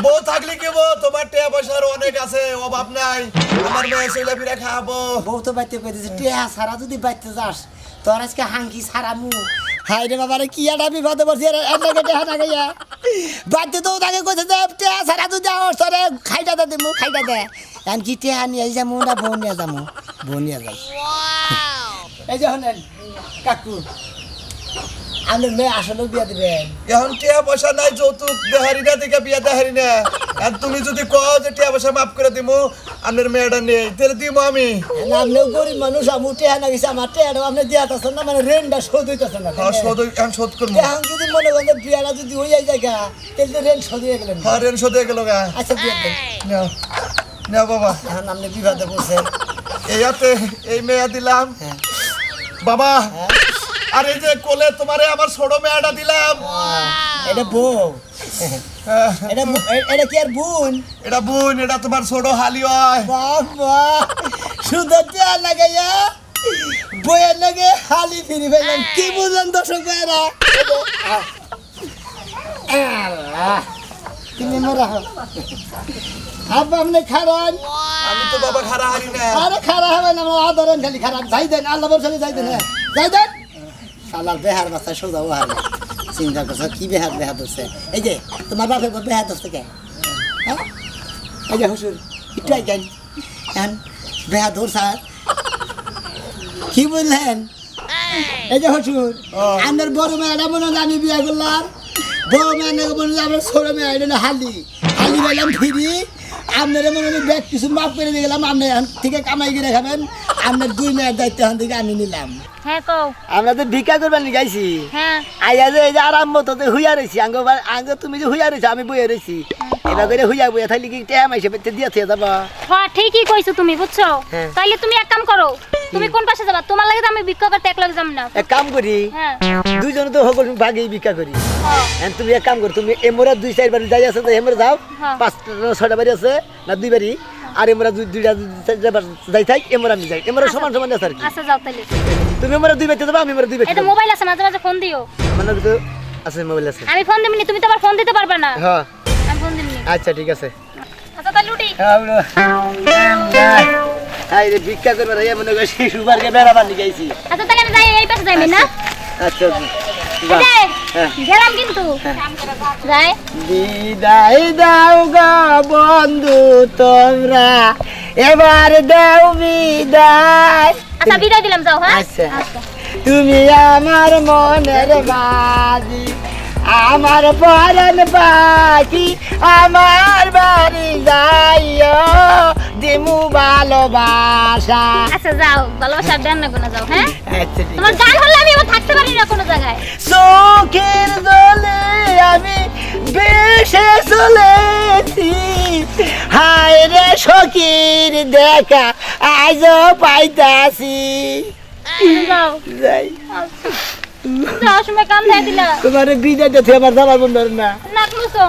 বউ থাকলে কি বউ তোমার টিয়া পয়সার অনেক আছে অভাব নাই আমার মেয়ে চলে ফিরে খাবো বউ তো বাইতে কই দিছে টিয়া সারা যদি বাইতে যাস তোর আজকে হাঙ্কি সারামু হাই রে বাবা রে কি একটা বিপদে পড়ছি এর লাগে টিয়া না গাইয়া বাইতে তো তাকে কইছে যে টিয়া সারা যদি আওস তোরে খাইটা দে দিমু খাইটা দে এন কি টিয়া নিয়ে যামু না বউ নিয়ে যামু বউ নিয়ে যাই এই যে হলেন কাকু আমি মেয়ে আসলে বিয়া দিবেন এখন টিয়া পয়সা নাই যৌতুক দেহারি না দিকে বিয়া দেহারি না আর তুমি যদি কও যে টিয়া পয়সা মাফ করে দিমু আপনার মেয়েটা নেই তাহলে দিমু আমি আপনিও গরিব মানুষ আমি টিয়া না গেছি আমার টিয়াটা আপনি দিয়াতেছেন না মানে রেন্টটা শোধ হইতেছে না এখন শোধ করবো এখন যদি মনে করেন যে বিয়াটা যদি হয়ে যায় গা তাহলে তো রেন্ট শোধ হয়ে গেলেন হ্যাঁ রেন শোধ হয়ে গেল গা আচ্ছা দিয়ে দেন নাও নাও বাবা এখন আপনি বিবাদে বলছেন এইয়াতে এই মেয়া দিলাম বাবা আর এই যে কোলে তোমারে আমার ছোট মেয়াটা দিলাম এটা বউ এটা কি আর বোন এটা বোন এটা তোমার ছোট হালি হয় বাবা সুন্দর টিয়া লাগাইয়া বইয়ের লাগে হালি ফিরি ফেললাম কি বুঝলেন দর্শক ভাইরা তুমি মরা আব্বা আপনি খারান আমি তো বাবা খারা হারি না আরে খারাপ হবে না আমরা আদরেন খালি খারাপ যাই দেন আল্লাহ বলছে যাই দেন যাই দেন শালার বেহার বাচ্চা সোজা ও হার চিন্তা করছো কি বেহার ধরছে এই যে তোমার বাপের বেহার ধরছে কে হ্যাঁ এই যে হুসুর একটু আইকেন এখন বেহার ধরছে কি বললেন এই যে হুসুর আপনার বড় মেয়েটা মনে হয় আমি বিয়ে করলাম বড় মেয়ে মনে হয় আমার ছোট মেয়ে এটা হালি পাইলাম ফিরি আপনারা মনে হয় ব্যাগ কিছু মাফ করে দিয়ে গেলাম আপনি এখন থেকে কামাই করে খাবেন আপনার 2 মেয়ের দায়িত্ব এখন থেকে আমি নিলাম হ্যাঁ কও আমরা তো ভিক্ষা করবেন গাইছি হ্যাঁ আইয়া যে এই যে আরাম তো হুইয়া রয়েছি আঙ্গ তুমি যে হুইয়া রয়েছি আমি বইয়া রয়েছি এবার করে হুইয়া বইয়া থাকলে কি টাইম আইসে পেতে দিয়ে থেকে যাবা হ্যাঁ ঠিকই কইছো তুমি বুঝছো হ্যাঁ। তাইলে তুমি এক কাম করো তুমি কোন পাশে যাবা তোমার লাগে তো আমি ভিক্ষা করতে এক লাগে যাব না এক কাম করি হ্যাঁ দুইজন তো সকল ভাগেই ভিক্ষা করি হ্যাঁ। এখন তুমি এক কাম করো তুমি এমরা 2-4 বাড়ি যাই আছে তো এমরা যাও হ্যাঁ। 5-6টা বাড়ি আছে না 2 বাড়ি আর এমরা 2টা যাই থাক এমরা আমি যাই এমরা সমান সমান আছে আর কি আচ্ছা যাও তাইলে তুমি এমরা 2 বাড়িতে যাবা আমি এমরা 2 বাড়িতে এটা মোবাইল আছে মাঝে মাঝে ফোন দিও মানে তো আছে মোবাইল আছে আমি ফোন দিমনি তুমি তো আবার ফোন দিতে পারবে না হ্যাঁ আমি ফোন দিমনি আচ্ছা ঠিক আছে আচ্ছা তাহলে উঠি আই রে ভিক্ষা করবে রে মনে করে শিশুবারকে বেড়াবার নিয়ে গেছি আচ্ছা তাহলে আমি যাই এই পাশে যাইমি না আচ্ছা এই যে, গেলাম কিন্তু যাই বিদায় দাও গো বন্ধু তোমরা এবার দাও বিদায় আচ্ছা বিদায় দিলাম যাও হ্যাঁ আচ্ছা তুমি আমার মনের বাজি আমার পরাণ পাখি আমার বাড়ি যাইও দিমু ভালোবাসা। আচ্ছা যাও, ভালোবাসা দেন না কোনো যাও, হ্যাঁ? আচ্ছা, ঠিক তোমার আছে। গান হলে আমি এবার থাকতে পারি না কোনো জায়গায়। চোখের জলে আমি বেশে চলেছি, হায় রে সখীর দেখা আজও পাইতাছি। যাও যাই যাও, সময় কাম দিয়ে দিলা। তোমার বিদায় দিতে আমার যাবার বন্ধ না। নাক মুছো।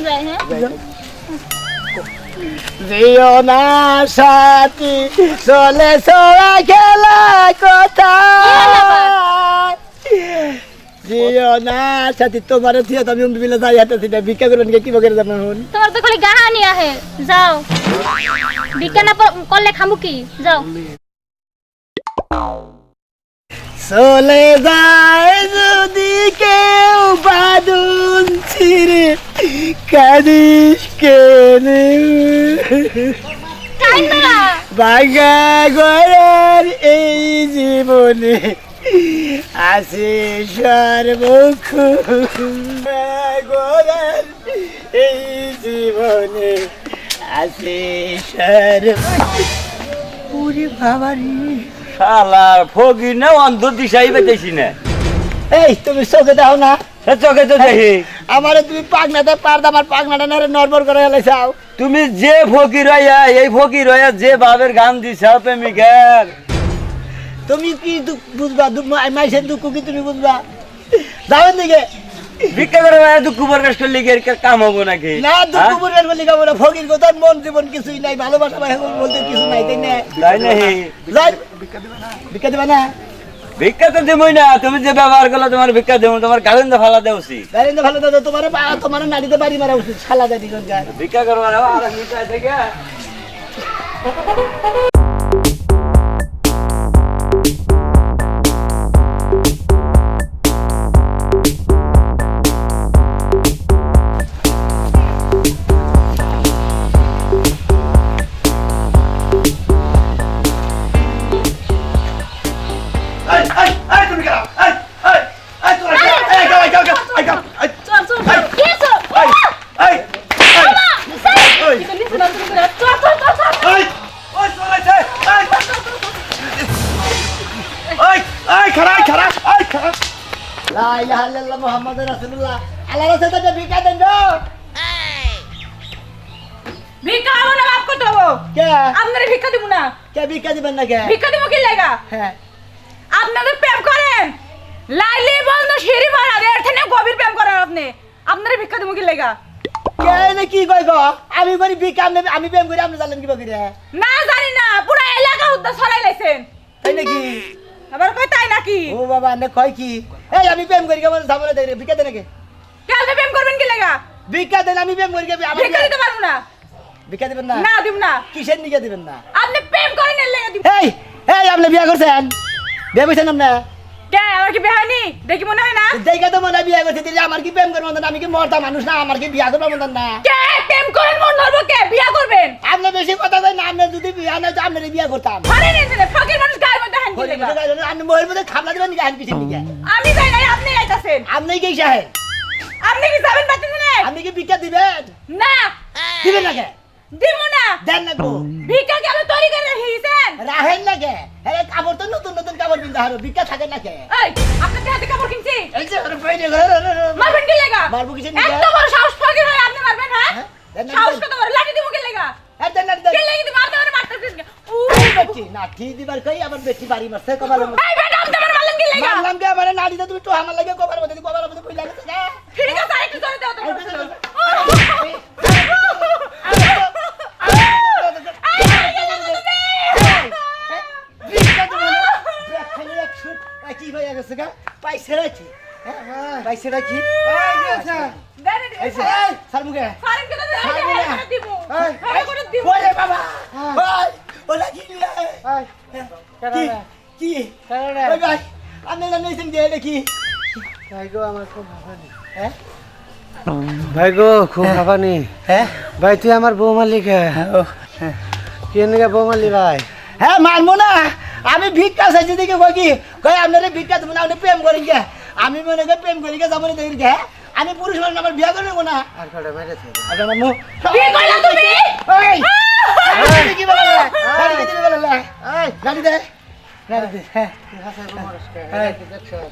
যাই, হ্যাঁ? যেও না সাথী চলে সোয়া খেলা কথা, যেও না সাথী তোমার থিয়া আমি বিলে যাই হাঁটাছি না, ভিক্ষা করবেন কি বকে যাবেন হন। তোমার তো খালি গাহানি আহে। যাও, ভিক্ষা না করলে খামু কি? যাও। চলে যায় যদি কেউ বাদুন ছিঁড়ে কাঁদিস কেনে, কাইন্দা। বাঙ্গা গড়ার এই জীবনে আছে সর্বক্ষ, গড়ার এই জীবনে আছে সর্বরে বাবারি। শালার ফগি না অন্ধ দিশাই পেতেছি না। এই তুমি চোখে দাও না, সে চোখে তো দেখি। আমারে তুমি পাগনাতে পারদা আমার পাগনাটা নেড়ে নড়বড় করে হেলাইছাও। তুমি যে ফকির হইয়া এই ফকির হইয়া যে বাবের গান দিছাও প্রেমিকের, তুমি কি বুঝবা মাইসের দুঃখ কি তুমি বুঝবা? যাবেন দিকে ভিক্ষা করে দুঃখ প্রকাশ করলে কি এর কাম হবো নাকি? না, দুঃখ পরিবার বলি কামনা ফকির কথা মন জীবন কিছুই নাই, ভালোবাসা বলতে কিছু নাই, তাই না? তাই নাকি? যাই ভিক্ষা দিবা না? ভিক্ষা তো দেবই না, তুমি যে ব্যবহার করলে তোমার ভিক্ষা দেবো, তোমার গালেন তো ফালা দেওয়া উচিত। তাই না? ভালো দাদা তোমার নারীতে বাড়ি মারা উচিত, শালা দাদি গঞ্জা। ভিক্ষা করবার আর নিচে থেকে লা ইলাহা ইল্লাল্লাহ মুহাম্মাদুর রাসূলুল্লাহ। আল্লাহর রাসূলকে ভিক্ষা দেন গো। ভিক্ষা হবো না, মাফ করতে হবো। কে আপনারা ভিক্ষা দিব না। কে ভিক্ষা দিবেন না কে? ভিক্ষা দিব কি লাগা? হ্যাঁ, আপনাদের প্রেম করেন, লাইলি বন্ধ সিঁড়ি ভাড়া এর থেকে গভীর প্রেম করেন আপনি। আপনারা ভিক্ষা দিব কি লাগা? কে না কি কইব? আমি করি ভিক্ষা, আমি প্রেম করি, আপনি জানেন কি বকি রে? না জানি না, পুরো এলাকা উদ্ধার ছড়াই লাইছেন। তাই নাকি? আবার কই তাই নাকি? ও বাবা, নে কয় কি? এই আমি প্রেম করি কেমন সামনে দেখ রে, ভিক্ষা দেন নাকি? কালকে প্রেম করবেন কি লাগা? ভিক্ষা দেন, আমি প্রেম করি কে? ভিক্ষা দিতে পারবো না। ভিক্ষা দিবেন না? না দিব না। কিসের নিকে দিবেন না? আপনি প্রেম করেন এর লাগা দিব। এই এই আপনি বিয়া করছেন? বিয়া করছেন আপনি? কে আমার কি বিয়ে হয়নি? দেখি মনে হয় না। দেখে তো মনে হয় বিয়া করছে, দিলে আমার কি প্রেম করবো না? আমি কি মরতা মানুষ না? আমার কি বিয়া করবো না? কে প্রেম করেন মন ধরবো, কে বিয়ে করবেন? আপনি বেশি কথা কই না, আপনি যদি বিয়া না তো আপনি বিয়া করতাম। আরে নে নে, ফকির মানুষ গায়ের মধ্যে হান কি লাগা? আপনি মহের মধ্যে খাবলা দিবেন নাকি আইন পিছিয়ে নিকে? আমি যাই নাই, আপনি আইতাছেন। আপনি কি সাহেব? আপনি কি যাবেন বাতি দিনে? আপনি কি ভিক্ষা দিবেন? না দিবেন না কে? দিব না। দেন না গো। ভিক্ষা কি আপনি তৈরি করে রেখেছেন? রাহেন না কে? হ্যাঁ, কাপড় তো নতুন নতুন কাপড় কিনতে হারো, ভিক্ষা থাকে না কে? এই আপনার হাতে কাপড় কিনছি। এই যে ওরে বাইরে মারবেন কি লাগা? মারবো কিসের নিকে? এত বড় সাহস ফকির হয়ে আপনি মারবেন, হ্যাঁ? হ্যাঁ? দেন না, সাহস দেন। কত বড়, লাঠি দিব কি লাগা? হ্যাঁ, দেন না, দেন। কে লাগি দিব? আপনি আমারে মারতেছেন কে? এই বেটি, লাঠি দিবার কই আবার বেটি বাড়ি মারছে কপালের মধ্যে। এই বেটা আপনি আমারে মারলেন কি লাগা? মারলাম কে? আমার নাড়িতে তুমি তো আমার লাগে কপালের মধ্যে কই লাগছে না? ঠিক আছে, আরেকটু জোরে দাও তো। কি হয়ে গেছে গা? পাইছে রাখি, পাইছে রাখি। দেন রে। এই যে, স্যার মুখে। ফারেন কে দাও, ছাড়বো এই না। করে দিব। এই, এই করে দিব। ওরে বাবা, ওই, ওলা কি নিয়ে? কি? কি? ওই ভাই, আপনি না নিয়েছেন যে এটা কি? ভাই গো আমার খুব হাঁপানি। হ্যাঁ? ভাই গো খুব হাঁপানি। হ্যাঁ? ভাই তুই আমার বউ মালিক। কি নিকে বউ মালি ভাই? হ্যাঁ, মারবো না। আমি ভিক্ষা চাইছি দেখে কি কই আপনারা ভিক্ষা দেবো না আপনি প্রেম করেন গে আমি মনে করি প্রেম করি গে যাবো না দেখি গে আমি পুরুষ মানুষ আমার বিয়া করে নেবো না আর কটা মেরেছে আপনার মামু কি কইলা তুমি ওই কি বলে গাড়ি দিতে বলে এই গাড়ি দে গাড়ি দে হ্যাঁ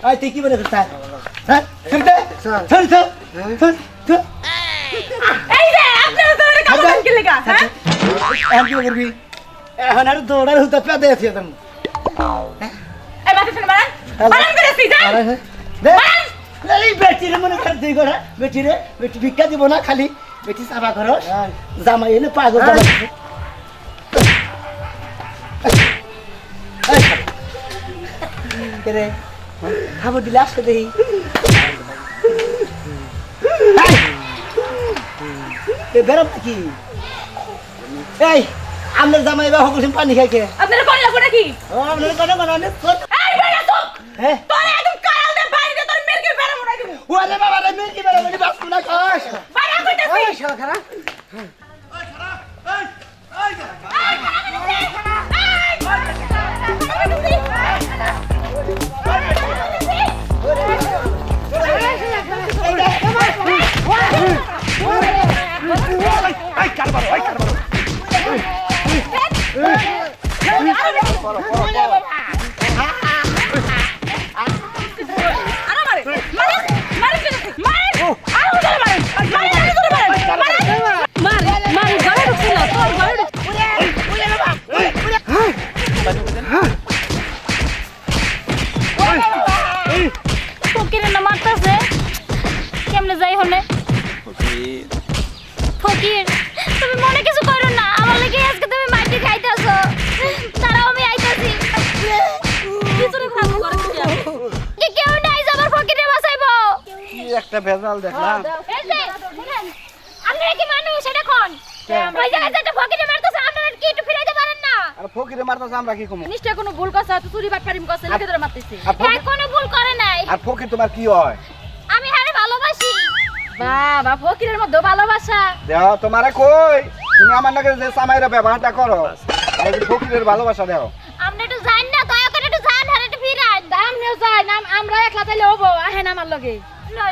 এই তুই কি বলে করতা হ্যাঁ শুনতে শুন শুন শুন এই যে আপনারা তো এটা কাম কি লাগা হ্যাঁ এখন কি করবি এখন আর দৌড়ার হুতা পেদে আছি একদম এই বাতি শুনে বাড়ান করেছি যা দে এই বেটিরে মনে কর তুই করে বেটিরে বেটি ভিক্ষা দিব না খালি বেটি সাবা করো জামাই এনে পাগল জামাই রে খাবো দিলে আসতে দেই বেরো কি এই আমনে জামাই বা হকুম পানি খাইকে আপনারা কোন লাগো নাকি ও আমনে কোন কোন এই বেটা তো হ্যাঁ তোরে একদম কারাল দে বাইরে তোর মেরকে বেরা মোড়াই দিব ওরে বাবা রে মেকি বেরো মেকি বাস না খাস বাইরে কইতাছি এই শালা খারাপ ফকিরের না মারতাছে কেমনে যাই হলে ফকির তুমি মনে কিছু করো না আমার লাগি আজকে তুমি মাইটি খাইতাছো তারাও আমি আইতাছি কিছুরে কাম করে কি কেউ নাই যাবার ফকিরে বাঁচাইবো কি একটা ভেজাল দেখলাম এই যে শুনেন আপনারা কি মানুষ এটা কোন ওই জায়গায় যে একটা ফকিরে মারতাছে আপনারা কি একটু ফিরাইতে পারেন না আর ফকিরে মারতাছে আমরা কি কমু নিশ্চয় কোনো ভুল করছে তো চুরি বাটপারিম করছে লিখে ধরে মারতেছে আর হ্যাঁ কোনো ভুল করে নাই আর ফকির তোমার কি হয় আমি হারে ভালোবাসি বাবা ফকিরের মধ্যে ভালোবাসা দেহ তোমারে কই তুমি আমার নাকি যে সামাইরা ব্যবহারটা করো এই ফকিরের ভালোবাসা দেও আপনি একটু যান না দয়া করে একটু যান আর একটু ফিরান দাম নিয়ে যায় নাম আমরা একলা তাইলে হবো আহেন আমার লগে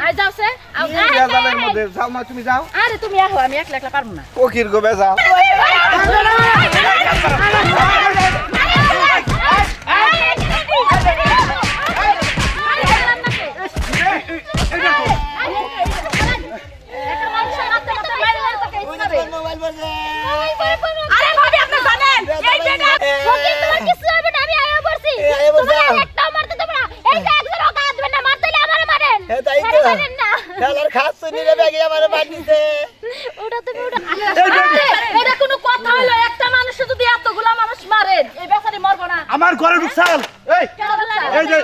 আই যাওছে কি ভেজালের মধ্যে যাও মা তুমি যাও আরে তুমি আহো আমি একলা একলা পারবো না ফকির গো বেজাল মোবাইল বলছে আরে ভাবি আপনি জানেন এই বেটা ফকির তোমার কিছু হবে না আমি আয়া পড়ছি আয়া পড়ছো? তোমার একটা মারতে তোমরা এই যে একজন ওকা দিবেন না মারতেলে আমারে মারেন তাই তো আরে মারেন না খেলার খাস শুনিলে ব্যাগে আমার বাড়িতে ওটা তুমি ওটা এটা কোনো কথা হলো একটা মানুষ যদি এতগুলা মানুষ মারেন এই বেচারি মরবো না আমার ঘরে ঢুকছাল এই কেন বললা? এই যে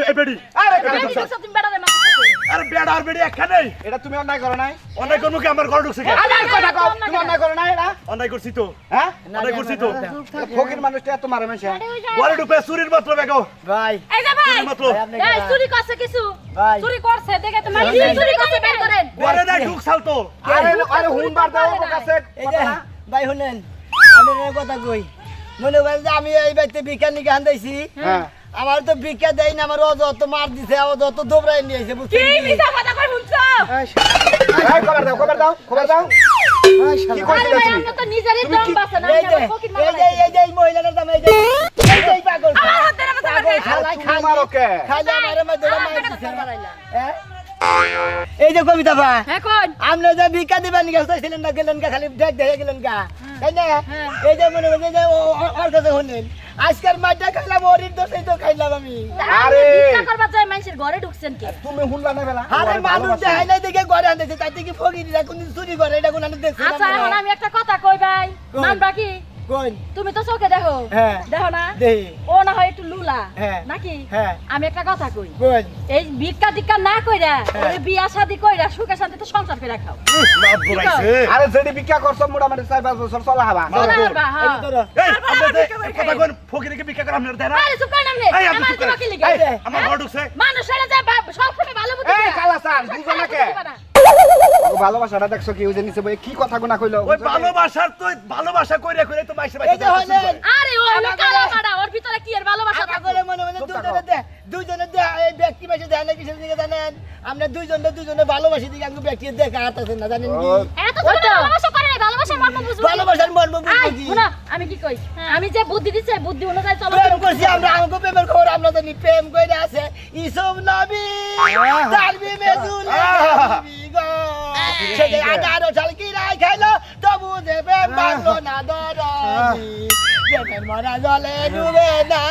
এই বেডি আরে আমি কি দেখছো তুমি বেড়ালে মারতেছে আরে বেডা আর বেডি একখানে এটা তুমি অন্যায় করো নাই অন্যায় করবো কি আমার ঘরে ঢুকছে কে আমার কথা কও তুমি অন্যায় করো নাই এটা অন্যায় করছি তো হ্যাঁ অন্যায় করছি তো ফকির মানুষটা এত মারে মেশে ঘরে ঢুকে চুরির মাত্র বেগো ভাই এই যে ভাই চুরির মাত্র এই চুরি করছে কিছু ভাই চুরি করছে দেখে তো মারি চুরি করছে বের করেন ঘরে নাই ঢুকছাল তো আরে আরে হুন বার দাও ওর কাছে এই যে ভাই শুনেন আমি একটা কথা কই মনে করেন যে আমি এই বাড়িতে ভিক্ষা নিকে আনতেছি হ্যাঁ আমার তো ভিক্ষা দেয় না আমার অযত মার দিছে অযত দোবরাই নিয়েছে কি বুঝছেন মিছা কথা কই শুনছো এই খবর দাও খবর দাও খবর দাও কি আরে কইছিস ভাই তুমি আমরা তো নিজেরই দম বাঁচে না এই যে আমরা ফকির এই যে এই যে এই মহিলাটার দাম এই যে এই পাগল আমার হাত ধরে মাথা পাগল মারবে। খালাই তুমি মারো কে খালি আমার মধ্যে মার দিছে হ্যাঁ? এই যে কবিতা ভা এখন আপনি যে ভিক্ষা দিবেন গেছিলেন না গেলেন গা খালি দেখ দেখে গেলেন গা তাই না এই যে মনে হয় যে ওর কাছে শুনেন আজকের মাঠটা খাইলাম ওরির দোষেই তো খাইলাম আমি আরে আরে। ভিক্ষা করবার যায় মানুষের ঘরে ঢুকছেন কি তুমি হুনলা না বেলা আরে মানুষ দেখাই নাই দেখে ঘরে আনতেছে তাই থেকে ফকিরা কোন চুরি করে এটা কোন আমি দেখছি আচ্ছা এখন আমি একটা কথা কই ভাই কই। মানবা কি কোন তুমি তো চোখে দেখো হ্যাঁ। দেখো না দেহি ও না হয় একটু লুলা হ্যাঁ। নাকি হ্যাঁ। আমি একটা কথা কই কোন এই ভিক্ষা টিক্ষা না কইরা ওই বিয়া শাদি কইরা সুখে শান্তিতে সংসার করে খাও লাভ বলাইছে আরে যেটি ভিক্ষা করছো মোটামুটি 4-5 বছর চলা হবা চলা হারবা, এই হ্যাঁ। ধরো এই আপনি কথা কোন ফকিরকে ভিক্ষা করে আপনার দেয় না আরে চুপ কর নামনে এই আপনি আমার চুপ করেন। তোমাকে লিখে এই, আমার ঘরে ঢুকছে মানুষেরা যে সবসময় ভালো বুদ্ধি এই দেয়। কালাসান বুঝো না কে বুঝবা না। ও ভালোবাসাটা দেখছো কি ওই যে নিচে বই কি কথা গুনা কইলো ওই ভালোবাসার তো ভালোবাসা কইরা কইরা তো মাইসে এই যে হলেন আরে ও হলো কালো মারা ওর ভিতরে কি এর ভালোবাসা দেন না কিসের দিকে জানেন আমরা দুইজনে ভালোবাসি দিকে আমি ব্যক্তি দেখা আতাছেন না জানেন কি এরা তো তোমার ভালোবাসা করে নাই ভালোবাসার মর্ম বুঝবো ভালোবাসার মর্ম বুঝবো কি শোনা আমি কি কই আমি যে বুদ্ধি দিছি বুদ্ধি অনুযায়ী চলো প্রেম করছি আমরা আমাকে প্রেমের খবর আমরা জানি প্রেম কইরা আছে ইসব নবী তার বিমেজুল গো সে 18 সাল কি রাই খাইলো তবু যে প্রেম ভাঙলো না দরদি প্রেমের মরা জলে ডুবে না